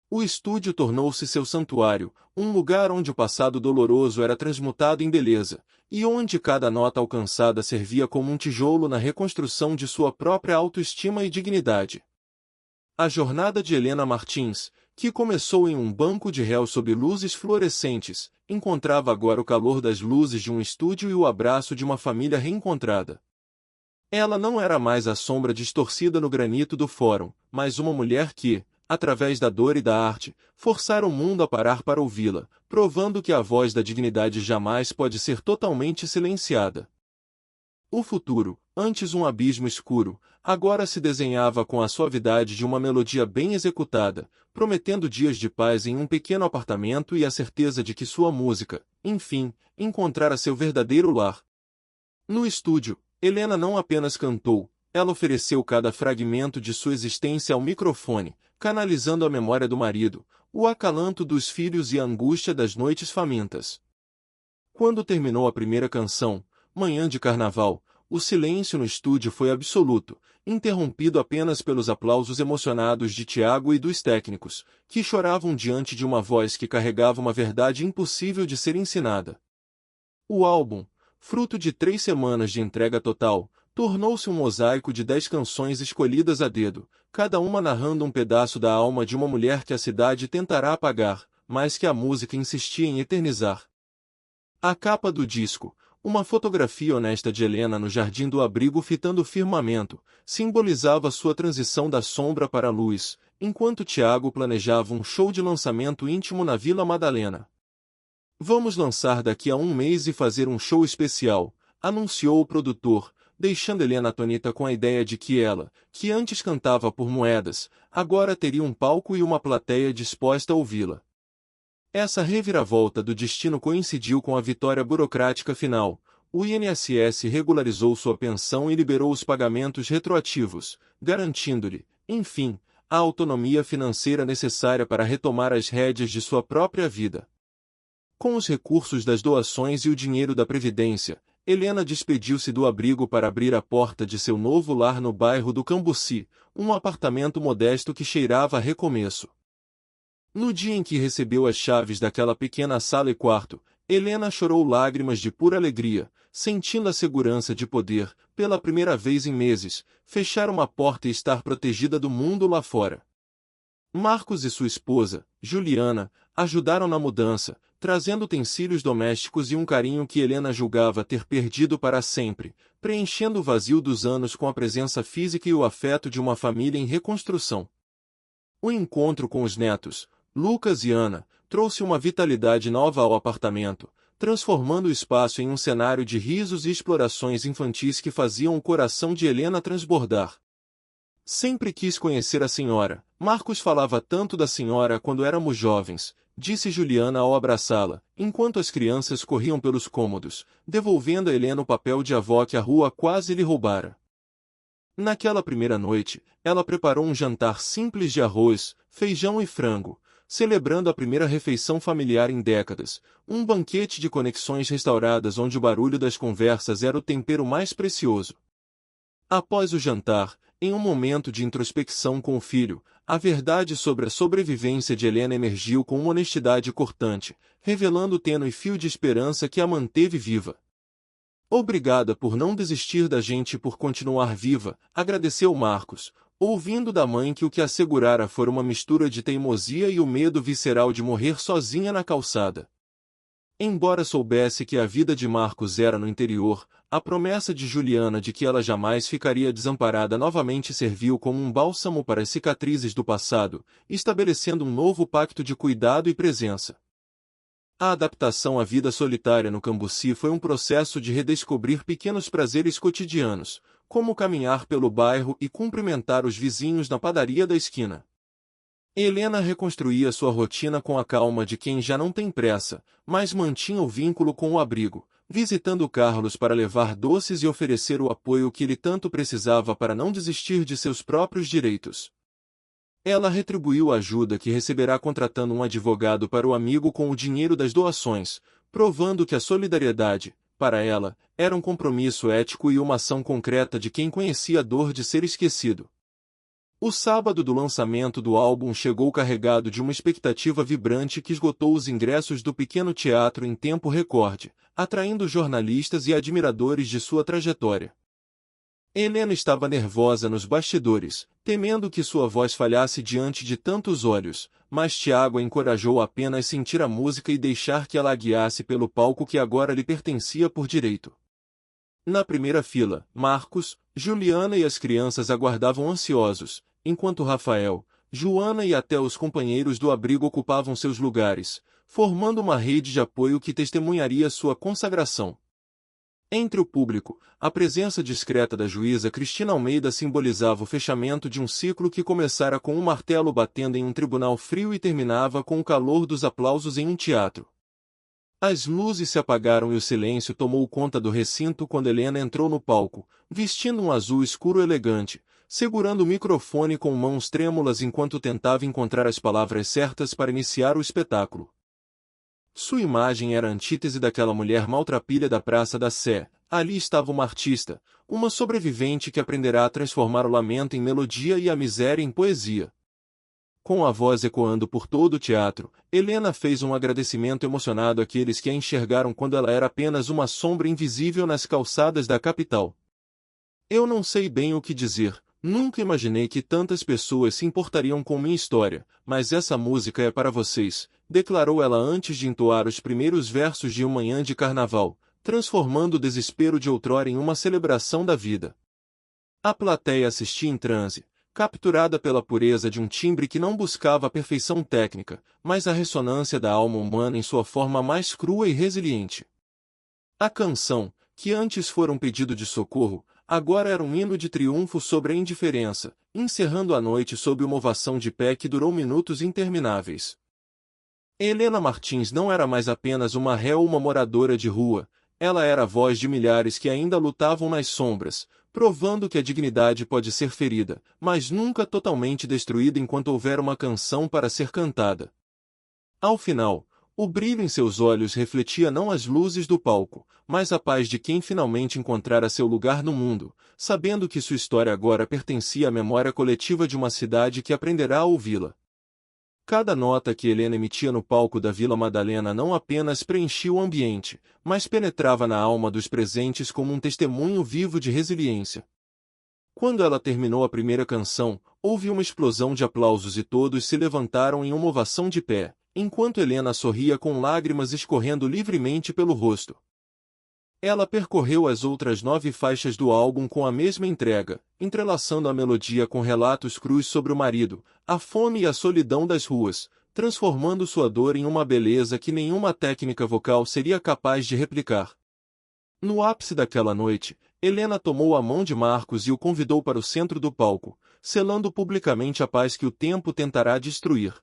O estúdio tornou-se seu santuário, um lugar onde o passado doloroso era transmutado em beleza, e onde cada nota alcançada servia como um tijolo na reconstrução de sua própria autoestima e dignidade. A jornada de Helena Martins, que começou em um banco de réus sob luzes fluorescentes, encontrava agora o calor das luzes de um estúdio e o abraço de uma família reencontrada. Ela não era mais a sombra distorcida no granito do fórum, mas uma mulher que, através da dor e da arte, forçara o mundo a parar para ouvi-la, provando que a voz da dignidade jamais pode ser totalmente silenciada. O futuro, antes um abismo escuro, agora se desenhava com a suavidade de uma melodia bem executada, prometendo dias de paz em um pequeno apartamento e a certeza de que sua música, enfim, encontrara seu verdadeiro lar. No estúdio, Helena não apenas cantou, ela ofereceu cada fragmento de sua existência ao microfone, canalizando a memória do marido, o acalanto dos filhos e a angústia das noites famintas. Quando terminou a primeira canção, Manhã de Carnaval, o silêncio no estúdio foi absoluto, interrompido apenas pelos aplausos emocionados de Tiago e dos técnicos, que choravam diante de uma voz que carregava uma verdade impossível de ser ensinada. O álbum, fruto de 3 semanas de entrega total, tornou-se um mosaico de 10 canções escolhidas a dedo, cada uma narrando um pedaço da alma de uma mulher que a cidade tentará apagar, mas que a música insistia em eternizar. A capa do disco, uma fotografia honesta de Helena no jardim do abrigo fitando o firmamento, simbolizava sua transição da sombra para a luz, enquanto Tiago planejava um show de lançamento íntimo na Vila Madalena. Vamos lançar daqui a um mês e fazer um show especial, anunciou o produtor, deixando Helena atônita com a ideia de que ela, que antes cantava por moedas, agora teria um palco e uma plateia disposta a ouvi-la. Essa reviravolta do destino coincidiu com a vitória burocrática final. O INSS regularizou sua pensão e liberou os pagamentos retroativos, garantindo-lhe, enfim, a autonomia financeira necessária para retomar as rédeas de sua própria vida. Com os recursos das doações e o dinheiro da Previdência, Helena despediu-se do abrigo para abrir a porta de seu novo lar no bairro do Cambuci, um apartamento modesto que cheirava a recomeço. No dia em que recebeu as chaves daquela pequena sala e quarto, Helena chorou lágrimas de pura alegria, sentindo a segurança de poder, pela primeira vez em meses, fechar uma porta e estar protegida do mundo lá fora. Marcos e sua esposa, Juliana, ajudaram na mudança, trazendo utensílios domésticos e um carinho que Helena julgava ter perdido para sempre, preenchendo o vazio dos anos com a presença física e o afeto de uma família em reconstrução. O encontro com os netos, Lucas e Ana, trouxe uma vitalidade nova ao apartamento, transformando o espaço em um cenário de risos e explorações infantis que faziam o coração de Helena transbordar. Sempre quis conhecer a senhora. Marcos falava tanto da senhora quando éramos jovens, disse Juliana ao abraçá-la, enquanto as crianças corriam pelos cômodos, devolvendo a Helena o papel de avó que a rua quase lhe roubara. Naquela primeira noite, ela preparou um jantar simples de arroz, feijão e frango, celebrando a primeira refeição familiar em décadas, um banquete de conexões restauradas onde o barulho das conversas era o tempero mais precioso. Após o jantar, em um momento de introspecção com o filho, a verdade sobre a sobrevivência de Helena emergiu com uma honestidade cortante, revelando o tênue fio de esperança que a manteve viva. Obrigada por não desistir da gente e por continuar viva, agradeceu Marcos, ouvindo da mãe que o que assegurara fora uma mistura de teimosia e o medo visceral de morrer sozinha na calçada. Embora soubesse que a vida de Marcos era no interior, a promessa de Juliana de que ela jamais ficaria desamparada novamente serviu como um bálsamo para as cicatrizes do passado, estabelecendo um novo pacto de cuidado e presença. A adaptação à vida solitária no Cambuci foi um processo de redescobrir pequenos prazeres cotidianos, como caminhar pelo bairro e cumprimentar os vizinhos na padaria da esquina. Helena reconstruía sua rotina com a calma de quem já não tem pressa, mas mantinha o vínculo com o abrigo, visitando Carlos para levar doces e oferecer o apoio que ele tanto precisava para não desistir de seus próprios direitos. Ela retribuiu a ajuda que receberá contratando um advogado para o amigo com o dinheiro das doações, provando que a solidariedade, para ela, era um compromisso ético e uma ação concreta de quem conhecia a dor de ser esquecido. O sábado do lançamento do álbum chegou carregado de uma expectativa vibrante que esgotou os ingressos do pequeno teatro em tempo recorde, atraindo jornalistas e admiradores de sua trajetória. Helena estava nervosa nos bastidores, temendo que sua voz falhasse diante de tantos olhos, mas Tiago a encorajou a apenas sentir a música e deixar que ela a guiasse pelo palco que agora lhe pertencia por direito. Na primeira fila, Marcos, Juliana e as crianças aguardavam ansiosos, enquanto Rafael, Joana e até os companheiros do abrigo ocupavam seus lugares, formando uma rede de apoio que testemunharia sua consagração. Entre o público, a presença discreta da juíza Cristina Almeida simbolizava o fechamento de um ciclo que começara com um martelo batendo em um tribunal frio e terminava com o calor dos aplausos em um teatro. As luzes se apagaram e o silêncio tomou conta do recinto quando Helena entrou no palco, vestindo um azul escuro elegante, segurando o microfone com mãos trêmulas enquanto tentava encontrar as palavras certas para iniciar o espetáculo. Sua imagem era a antítese daquela mulher maltrapilha da Praça da Sé. Ali estava uma artista, uma sobrevivente que aprenderá a transformar o lamento em melodia e a miséria em poesia. Com a voz ecoando por todo o teatro, Helena fez um agradecimento emocionado àqueles que a enxergaram quando ela era apenas uma sombra invisível nas calçadas da capital. Eu não sei bem o que dizer, nunca imaginei que tantas pessoas se importariam com minha história, mas essa música é para vocês, declarou ela antes de entoar os primeiros versos de uma manhã de carnaval, transformando o desespero de outrora em uma celebração da vida. A plateia assistia em transe, capturada pela pureza de um timbre que não buscava a perfeição técnica, mas a ressonância da alma humana em sua forma mais crua e resiliente. A canção, que antes fora um pedido de socorro, agora era um hino de triunfo sobre a indiferença, encerrando a noite sob uma ovação de pé que durou minutos intermináveis. Helena Martins não era mais apenas uma réu ou uma moradora de rua, ela era a voz de milhares que ainda lutavam nas sombras, provando que a dignidade pode ser ferida, mas nunca totalmente destruída enquanto houver uma canção para ser cantada. Ao final, o brilho em seus olhos refletia não as luzes do palco, mas a paz de quem finalmente encontrara seu lugar no mundo, sabendo que sua história agora pertencia à memória coletiva de uma cidade que aprenderá a ouvi-la. Cada nota que Helena emitia no palco da Vila Madalena não apenas preenchia o ambiente, mas penetrava na alma dos presentes como um testemunho vivo de resiliência. Quando ela terminou a primeira canção, houve uma explosão de aplausos e todos se levantaram em uma ovação de pé, enquanto Helena sorria com lágrimas escorrendo livremente pelo rosto. Ela percorreu as outras 9 faixas do álbum com a mesma entrega, entrelaçando a melodia com relatos crus sobre o marido, a fome e a solidão das ruas, transformando sua dor em uma beleza que nenhuma técnica vocal seria capaz de replicar. No ápice daquela noite, Helena tomou a mão de Marcos e o convidou para o centro do palco, selando publicamente a paz que o tempo tentará destruir.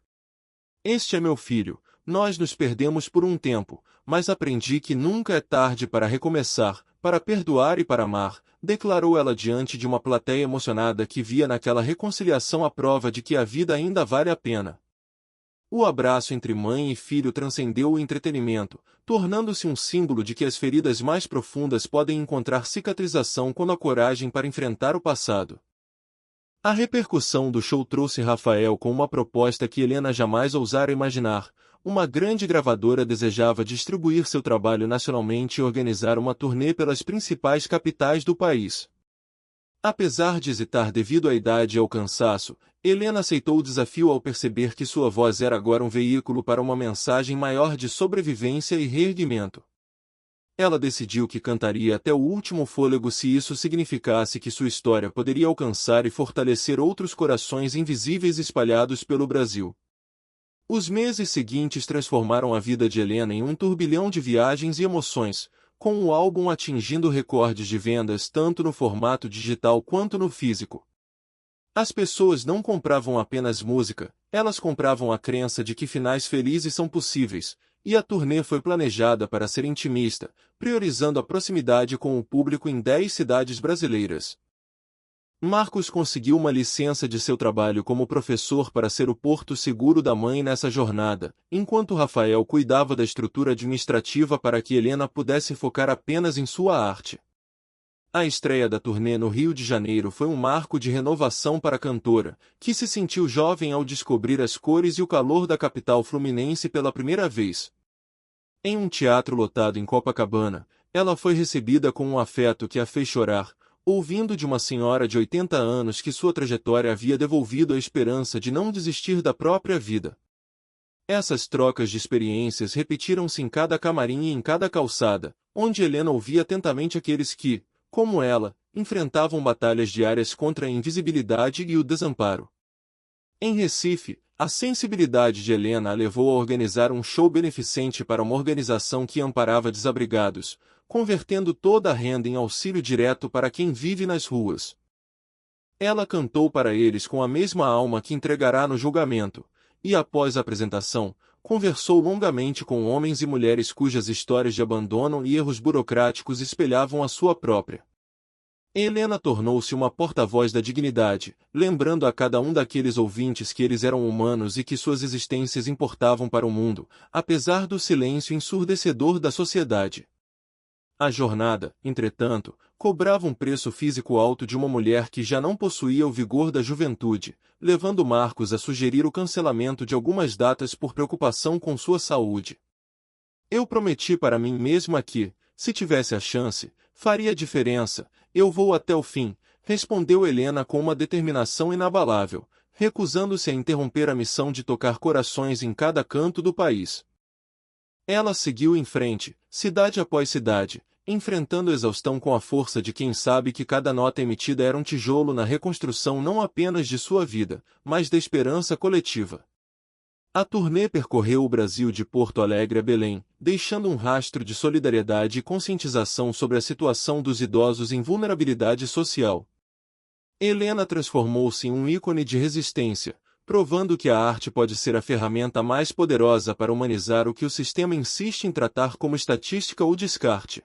Este é meu filho. Nós nos perdemos por um tempo, mas aprendi que nunca é tarde para recomeçar, para perdoar e para amar, declarou ela diante de uma plateia emocionada que via naquela reconciliação a prova de que a vida ainda vale a pena. O abraço entre mãe e filho transcendeu o entretenimento, tornando-se um símbolo de que as feridas mais profundas podem encontrar cicatrização quando há coragem para enfrentar o passado. A repercussão do show trouxe Rafael com uma proposta que Helena jamais ousara imaginar. Uma grande gravadora desejava distribuir seu trabalho nacionalmente e organizar uma turnê pelas principais capitais do país. Apesar de hesitar devido à idade e ao cansaço, Helena aceitou o desafio ao perceber que sua voz era agora um veículo para uma mensagem maior de sobrevivência e reerguimento. Ela decidiu que cantaria até o último fôlego se isso significasse que sua história poderia alcançar e fortalecer outros corações invisíveis espalhados pelo Brasil. Os meses seguintes transformaram a vida de Helena em um turbilhão de viagens e emoções, com o álbum atingindo recordes de vendas tanto no formato digital quanto no físico. As pessoas não compravam apenas música, elas compravam a crença de que finais felizes são possíveis, e a turnê foi planejada para ser intimista, priorizando a proximidade com o público em 10 cidades brasileiras. Marcos conseguiu uma licença de seu trabalho como professor para ser o porto seguro da mãe nessa jornada, enquanto Rafael cuidava da estrutura administrativa para que Helena pudesse focar apenas em sua arte. A estreia da turnê no Rio de Janeiro foi um marco de renovação para a cantora, que se sentiu jovem ao descobrir as cores e o calor da capital fluminense pela primeira vez. Em um teatro lotado em Copacabana, ela foi recebida com um afeto que a fez chorar, ouvindo de uma senhora de 80 anos que sua trajetória havia devolvido a esperança de não desistir da própria vida. Essas trocas de experiências repetiram-se em cada camarim e em cada calçada, onde Helena ouvia atentamente aqueles que, como ela, enfrentavam batalhas diárias contra a invisibilidade e o desamparo. Em Recife, a sensibilidade de Helena a levou a organizar um show beneficente para uma organização que amparava desabrigados, convertendo toda a renda em auxílio direto para quem vive nas ruas. Ela cantou para eles com a mesma alma que entregará no julgamento, e após a apresentação, conversou longamente com homens e mulheres cujas histórias de abandono e erros burocráticos espelhavam a sua própria. Helena tornou-se uma porta-voz da dignidade, lembrando a cada um daqueles ouvintes que eles eram humanos e que suas existências importavam para o mundo, apesar do silêncio ensurdecedor da sociedade. A jornada, entretanto, cobrava um preço físico alto de uma mulher que já não possuía o vigor da juventude, levando Marcos a sugerir o cancelamento de algumas datas por preocupação com sua saúde. Eu prometi para mim mesma que, se tivesse a chance, faria diferença, eu vou até o fim, respondeu Helena com uma determinação inabalável, recusando-se a interromper a missão de tocar corações em cada canto do país. Ela seguiu em frente, cidade após cidade, enfrentando a exaustão com a força de quem sabe que cada nota emitida era um tijolo na reconstrução não apenas de sua vida, mas da esperança coletiva. A turnê percorreu o Brasil de Porto Alegre a Belém, deixando um rastro de solidariedade e conscientização sobre a situação dos idosos em vulnerabilidade social. Helena transformou-se em um ícone de resistência, provando que a arte pode ser a ferramenta mais poderosa para humanizar o que o sistema insiste em tratar como estatística ou descarte.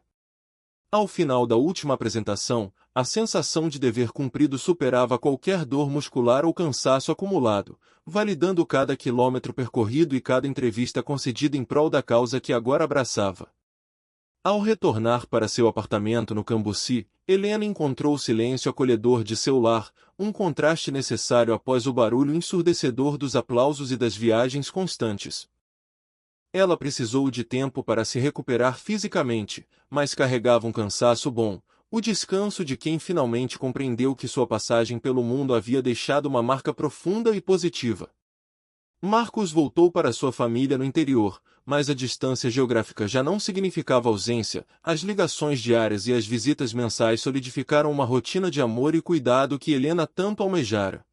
Ao final da última apresentação, a sensação de dever cumprido superava qualquer dor muscular ou cansaço acumulado, validando cada quilômetro percorrido e cada entrevista concedida em prol da causa que agora abraçava. Ao retornar para seu apartamento no Cambuci, Helena encontrou o silêncio acolhedor de seu lar, um contraste necessário após o barulho ensurdecedor dos aplausos e das viagens constantes. Ela precisou de tempo para se recuperar fisicamente, mas carregava um cansaço bom, o descanso de quem finalmente compreendeu que sua passagem pelo mundo havia deixado uma marca profunda e positiva. Marcos voltou para sua família no interior, mas a distância geográfica já não significava ausência, as ligações diárias e as visitas mensais solidificaram uma rotina de amor e cuidado que Helena tanto almejara.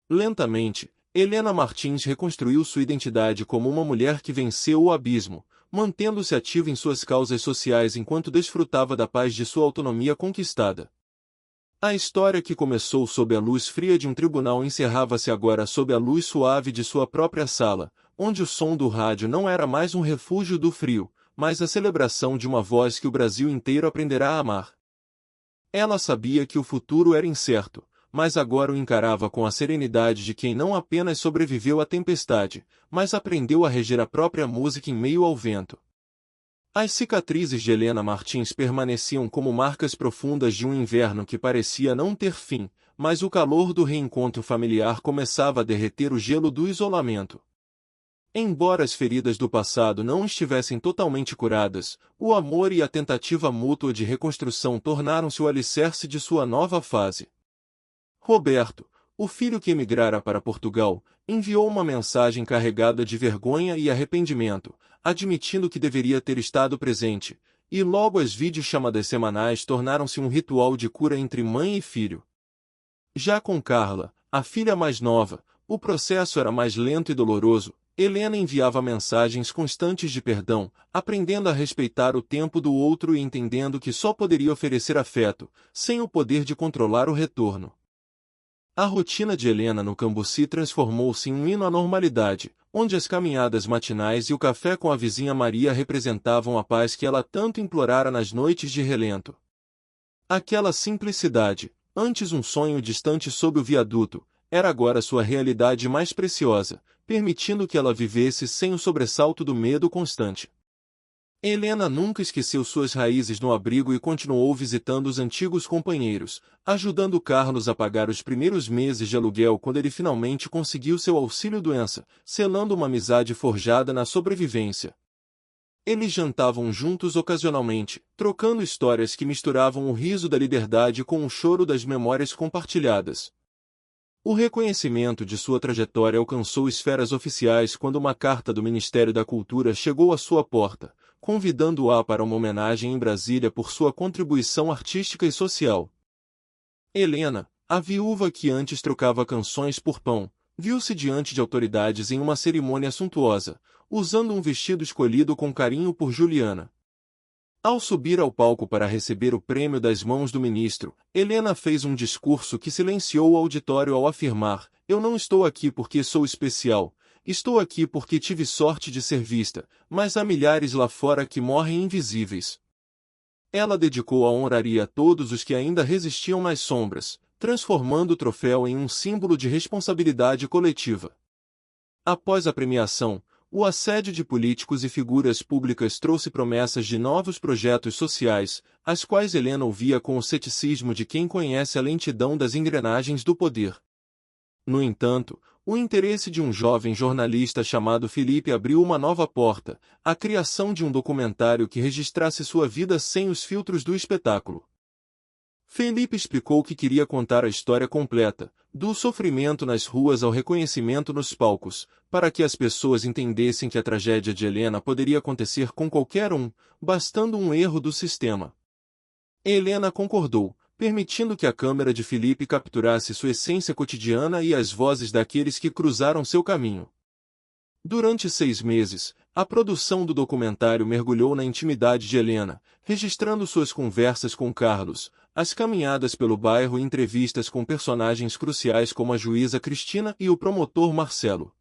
Lentamente, Helena Martins reconstruiu sua identidade como uma mulher que venceu o abismo, mantendo-se ativa em suas causas sociais enquanto desfrutava da paz de sua autonomia conquistada. A história que começou sob a luz fria de um tribunal encerrava-se agora sob a luz suave de sua própria sala, onde o som do rádio não era mais um refúgio do frio, mas a celebração de uma voz que o Brasil inteiro aprenderá a amar. Ela sabia que o futuro era incerto, mas agora o encarava com a serenidade de quem não apenas sobreviveu à tempestade, mas aprendeu a reger a própria música em meio ao vento. As cicatrizes de Helena Martins permaneciam como marcas profundas de um inverno que parecia não ter fim, mas o calor do reencontro familiar começava a derreter o gelo do isolamento. Embora as feridas do passado não estivessem totalmente curadas, o amor e a tentativa mútua de reconstrução tornaram-se o alicerce de sua nova fase. Roberto, o filho que emigrara para Portugal, enviou uma mensagem carregada de vergonha e arrependimento, admitindo que deveria ter estado presente, e logo as videochamadas semanais tornaram-se um ritual de cura entre mãe e filho. Já com Carla, a filha mais nova, o processo era mais lento e doloroso. Helena enviava mensagens constantes de perdão, aprendendo a respeitar o tempo do outro e entendendo que só poderia oferecer afeto, sem o poder de controlar o retorno. A rotina de Helena no Cambuci transformou-se em um hino à normalidade, onde as caminhadas matinais e o café com a vizinha Maria representavam a paz que ela tanto implorara nas noites de relento. Aquela simplicidade, antes um sonho distante sob o viaduto, era agora sua realidade mais preciosa, permitindo que ela vivesse sem o sobressalto do medo constante. Helena nunca esqueceu suas raízes no abrigo e continuou visitando os antigos companheiros, ajudando Carlos a pagar os primeiros meses de aluguel quando ele finalmente conseguiu seu auxílio-doença, selando uma amizade forjada na sobrevivência. Eles jantavam juntos ocasionalmente, trocando histórias que misturavam o riso da liberdade com o choro das memórias compartilhadas. O reconhecimento de sua trajetória alcançou esferas oficiais quando uma carta do Ministério da Cultura chegou à sua porta, convidando-a para uma homenagem em Brasília por sua contribuição artística e social. Helena, a viúva que antes trocava canções por pão, viu-se diante de autoridades em uma cerimônia suntuosa, usando um vestido escolhido com carinho por Juliana. Ao subir ao palco para receber o prêmio das mãos do ministro, Helena fez um discurso que silenciou o auditório ao afirmar: "Eu não estou aqui porque sou especial, estou aqui porque tive sorte de ser vista, mas há milhares lá fora que morrem invisíveis." Ela dedicou a honraria a todos os que ainda resistiam nas sombras, transformando o troféu em um símbolo de responsabilidade coletiva. Após a premiação, o assédio de políticos e figuras públicas trouxe promessas de novos projetos sociais, as quais Helena ouvia com o ceticismo de quem conhece a lentidão das engrenagens do poder. No entanto, o interesse de um jovem jornalista chamado Felipe abriu uma nova porta, a criação de um documentário que registrasse sua vida sem os filtros do espetáculo. Felipe explicou que queria contar a história completa, do sofrimento nas ruas ao reconhecimento nos palcos, para que as pessoas entendessem que a tragédia de Helena poderia acontecer com qualquer um, bastando um erro do sistema. Helena concordou, permitindo que a câmera de Felipe capturasse sua essência cotidiana e as vozes daqueles que cruzaram seu caminho. Durante 6 meses, a produção do documentário mergulhou na intimidade de Helena, registrando suas conversas com Carlos, as caminhadas pelo bairro e entrevistas com personagens cruciais como a juíza Cristina e o promotor Marcelo.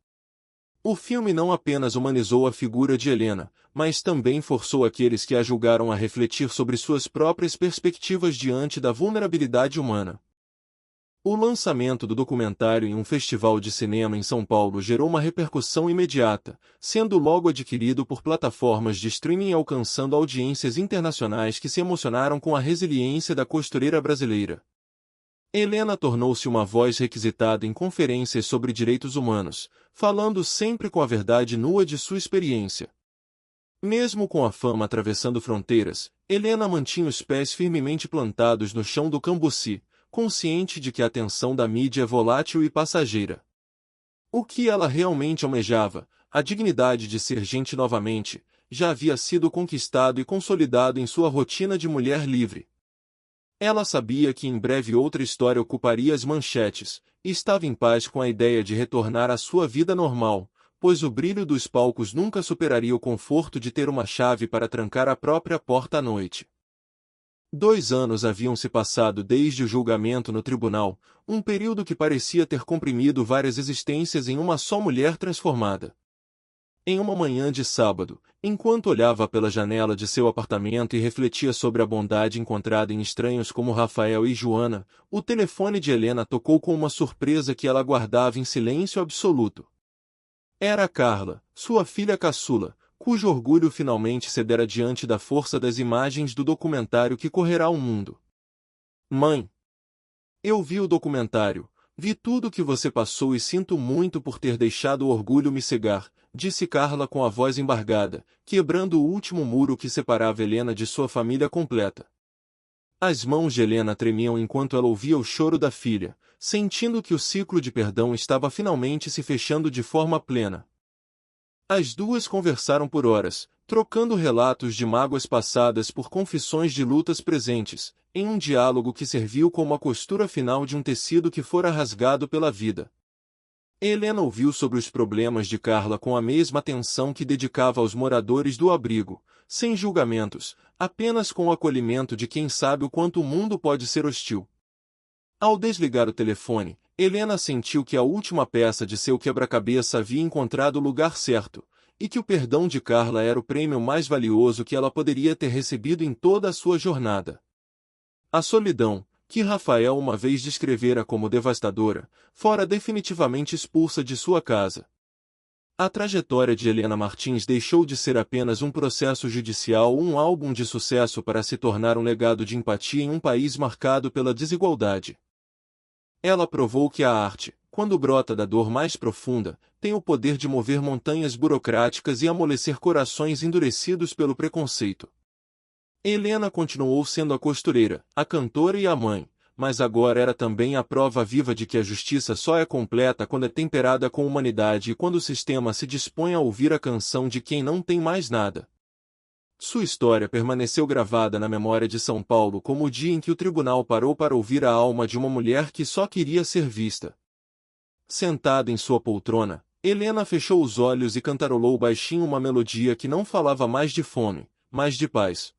O filme não apenas humanizou a figura de Helena, mas também forçou aqueles que a julgaram a refletir sobre suas próprias perspectivas diante da vulnerabilidade humana. O lançamento do documentário em um festival de cinema em São Paulo gerou uma repercussão imediata, sendo logo adquirido por plataformas de streaming e alcançando audiências internacionais que se emocionaram com a resiliência da costureira brasileira. Helena tornou-se uma voz requisitada em conferências sobre direitos humanos, falando sempre com a verdade nua de sua experiência. Mesmo com a fama atravessando fronteiras, Helena mantinha os pés firmemente plantados no chão do Cambuci, consciente de que a atenção da mídia é volátil e passageira. O que ela realmente almejava, a dignidade de ser gente novamente, já havia sido conquistado e consolidado em sua rotina de mulher livre. Ela sabia que em breve outra história ocuparia as manchetes, e estava em paz com a ideia de retornar à sua vida normal, pois o brilho dos palcos nunca superaria o conforto de ter uma chave para trancar a própria porta à noite. 2 anos haviam se passado desde o julgamento no tribunal, um período que parecia ter comprimido várias existências em uma só mulher transformada. Em uma manhã de sábado, enquanto olhava pela janela de seu apartamento e refletia sobre a bondade encontrada em estranhos como Rafael e Joana, o telefone de Helena tocou com uma surpresa que ela guardava em silêncio absoluto. Era Carla, sua filha caçula, cujo orgulho finalmente cedera diante da força das imagens do documentário que correrá ao mundo. "Mãe, eu vi o documentário, vi tudo o que você passou e sinto muito por ter deixado o orgulho me cegar", disse Carla com a voz embargada, quebrando o último muro que separava Helena de sua família completa. As mãos de Helena tremiam enquanto ela ouvia o choro da filha, sentindo que o ciclo de perdão estava finalmente se fechando de forma plena. As duas conversaram por horas, trocando relatos de mágoas passadas por confissões de lutas presentes, em um diálogo que serviu como a costura final de um tecido que fora rasgado pela vida. Helena ouviu sobre os problemas de Carla com a mesma atenção que dedicava aos moradores do abrigo, sem julgamentos, apenas com o acolhimento de quem sabe o quanto o mundo pode ser hostil. Ao desligar o telefone, Helena sentiu que a última peça de seu quebra-cabeça havia encontrado o lugar certo, e que o perdão de Carla era o prêmio mais valioso que ela poderia ter recebido em toda a sua jornada. A solidão, que Rafael uma vez descrevera como devastadora, fora definitivamente expulsa de sua casa. A trajetória de Helena Martins deixou de ser apenas um processo judicial ou um álbum de sucesso para se tornar um legado de empatia em um país marcado pela desigualdade. Ela provou que a arte, quando brota da dor mais profunda, tem o poder de mover montanhas burocráticas e amolecer corações endurecidos pelo preconceito. Helena continuou sendo a costureira, a cantora e a mãe, mas agora era também a prova viva de que a justiça só é completa quando é temperada com humanidade e quando o sistema se dispõe a ouvir a canção de quem não tem mais nada. Sua história permaneceu gravada na memória de São Paulo como o dia em que o tribunal parou para ouvir a alma de uma mulher que só queria ser vista. Sentada em sua poltrona, Helena fechou os olhos e cantarolou baixinho uma melodia que não falava mais de fome, mas de paz.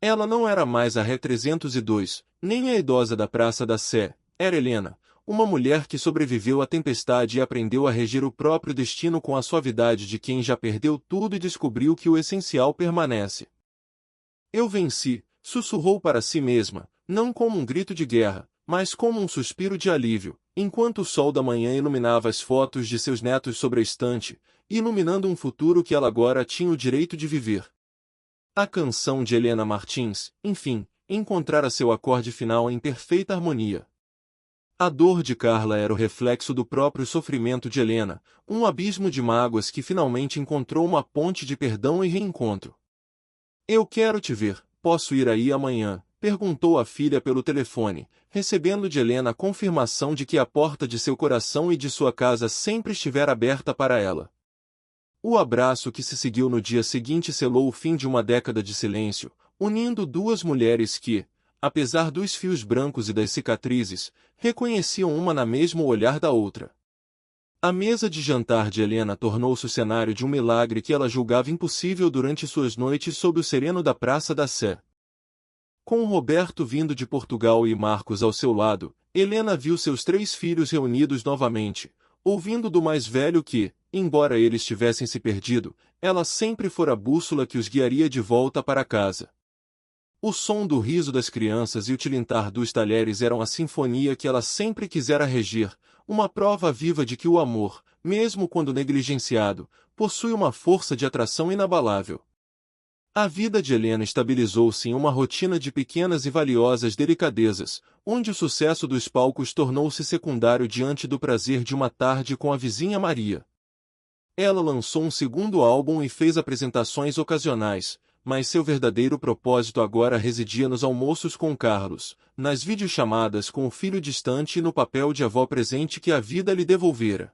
Ela não era mais a Ré 302, nem a idosa da Praça da Sé, era Helena, uma mulher que sobreviveu à tempestade e aprendeu a reger o próprio destino com a suavidade de quem já perdeu tudo e descobriu que o essencial permanece. Eu venci, sussurrou para si mesma, não como um grito de guerra, mas como um suspiro de alívio, enquanto o sol da manhã iluminava as fotos de seus netos sobre a estante, iluminando um futuro que ela agora tinha o direito de viver. A canção de Helena Martins, enfim, encontrara seu acorde final em perfeita harmonia. A dor de Carla era o reflexo do próprio sofrimento de Helena, um abismo de mágoas que finalmente encontrou uma ponte de perdão e reencontro. Eu quero te ver, posso ir aí amanhã? Perguntou a filha pelo telefone, recebendo de Helena a confirmação de que a porta de seu coração e de sua casa sempre estivera aberta para ela. O abraço que se seguiu no dia seguinte selou o fim de uma década de silêncio, unindo duas mulheres que, apesar dos fios brancos e das cicatrizes, reconheciam uma na mesma o olhar da outra. A mesa de jantar de Helena tornou-se o cenário de um milagre que ela julgava impossível durante suas noites sob o sereno da Praça da Sé. Com Roberto vindo de Portugal e Marcos ao seu lado, Helena viu seus 3 filhos reunidos novamente, ouvindo do mais velho que, embora eles tivessem se perdido, ela sempre fora a bússola que os guiaria de volta para casa. O som do riso das crianças e o tilintar dos talheres eram a sinfonia que ela sempre quisera reger, uma prova viva de que o amor, mesmo quando negligenciado, possui uma força de atração inabalável. A vida de Helena estabilizou-se em uma rotina de pequenas e valiosas delicadezas, onde o sucesso dos palcos tornou-se secundário diante do prazer de uma tarde com a vizinha Maria. Ela lançou um segundo álbum e fez apresentações ocasionais, mas seu verdadeiro propósito agora residia nos almoços com Carlos, nas videochamadas com o filho distante e no papel de avó presente que a vida lhe devolvera.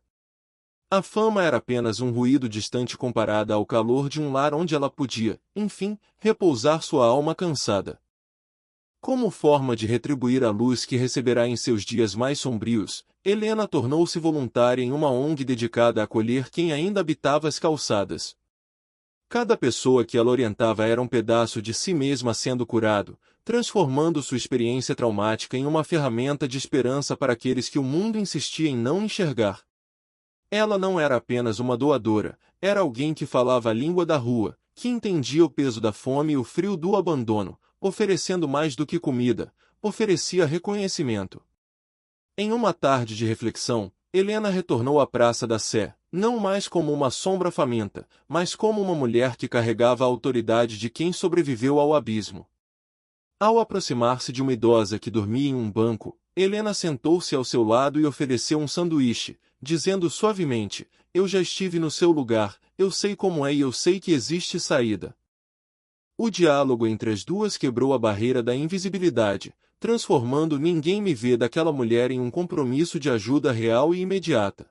A fama era apenas um ruído distante comparada ao calor de um lar onde ela podia, enfim, repousar sua alma cansada. Como forma de retribuir a luz que receberá em seus dias mais sombrios, Helena tornou-se voluntária em uma ONG dedicada a acolher quem ainda habitava as calçadas. Cada pessoa que ela orientava era um pedaço de si mesma sendo curado, transformando sua experiência traumática em uma ferramenta de esperança para aqueles que o mundo insistia em não enxergar. Ela não era apenas uma doadora, era alguém que falava a língua da rua, que entendia o peso da fome e o frio do abandono, oferecendo mais do que comida, oferecia reconhecimento. Em uma tarde de reflexão, Helena retornou à Praça da Sé, não mais como uma sombra faminta, mas como uma mulher que carregava a autoridade de quem sobreviveu ao abismo. Ao aproximar-se de uma idosa que dormia em um banco, Helena sentou-se ao seu lado e ofereceu um sanduíche, dizendo suavemente, eu já estive no seu lugar, eu sei como é e eu sei que existe saída. O diálogo entre as duas quebrou a barreira da invisibilidade, transformando Ninguém Me Vê daquela mulher em um compromisso de ajuda real e imediata.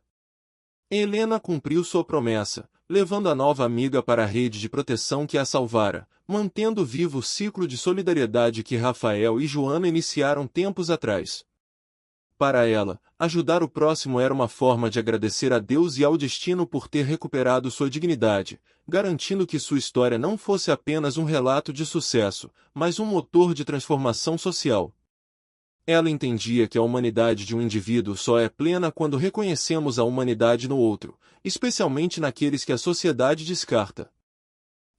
Helena cumpriu sua promessa, levando a nova amiga para a rede de proteção que a salvara, mantendo vivo o ciclo de solidariedade que Rafael e Joana iniciaram tempos atrás. Para ela, ajudar o próximo era uma forma de agradecer a Deus e ao destino por ter recuperado sua dignidade, garantindo que sua história não fosse apenas um relato de sucesso, mas um motor de transformação social. Ela entendia que a humanidade de um indivíduo só é plena quando reconhecemos a humanidade no outro, especialmente naqueles que a sociedade descarta.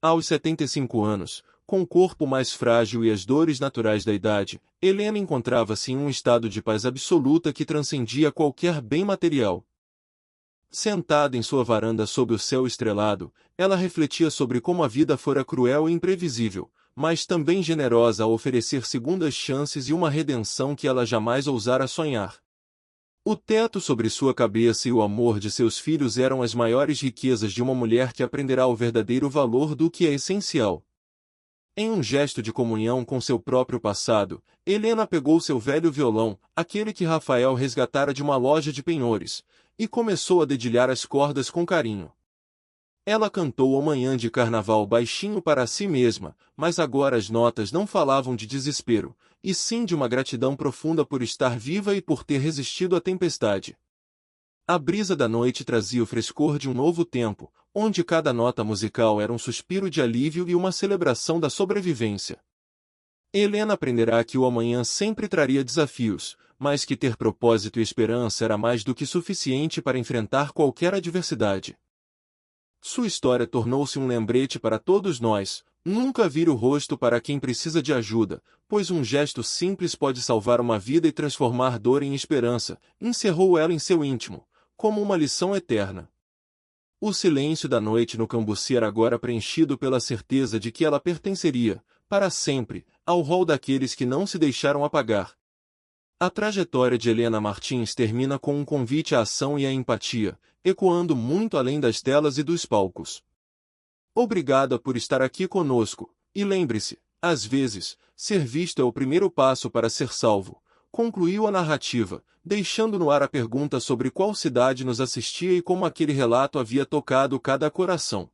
Aos 75 anos, com o corpo mais frágil e as dores naturais da idade, Helena encontrava-se em um estado de paz absoluta que transcendia qualquer bem material. Sentada em sua varanda sob o céu estrelado, ela refletia sobre como a vida fora cruel e imprevisível, mas também generosa ao oferecer segundas chances e uma redenção que ela jamais ousara sonhar. O teto sobre sua cabeça e o amor de seus filhos eram as maiores riquezas de uma mulher que aprenderá o verdadeiro valor do que é essencial. Em um gesto de comunhão com seu próprio passado, Helena pegou seu velho violão, aquele que Rafael resgatara de uma loja de penhores, e começou a dedilhar as cordas com carinho. Ela cantou a manhã de carnaval baixinho para si mesma, mas agora as notas não falavam de desespero, e sim de uma gratidão profunda por estar viva e por ter resistido à tempestade. A brisa da noite trazia o frescor de um novo tempo, onde cada nota musical era um suspiro de alívio e uma celebração da sobrevivência. Helena aprenderá que o amanhã sempre traria desafios, mas que ter propósito e esperança era mais do que suficiente para enfrentar qualquer adversidade. Sua história tornou-se um lembrete para todos nós: nunca vire o rosto para quem precisa de ajuda, pois um gesto simples pode salvar uma vida e transformar dor em esperança, encerrou ela em seu íntimo, como uma lição eterna. O silêncio da noite no Cambuci era agora preenchido pela certeza de que ela pertenceria, para sempre, ao rol daqueles que não se deixaram apagar. A trajetória de Helena Martins termina com um convite à ação e à empatia, ecoando muito além das telas e dos palcos. Obrigada por estar aqui conosco, e lembre-se, às vezes, ser visto é o primeiro passo para ser salvo, concluiu a narrativa, deixando no ar a pergunta sobre qual cidade nos assistia e como aquele relato havia tocado cada coração.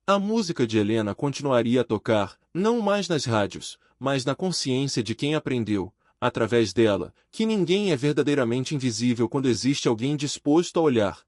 A música de Helena continuaria a tocar, não mais nas rádios, mas na consciência de quem aprendeu, através dela, que ninguém é verdadeiramente invisível quando existe alguém disposto a olhar.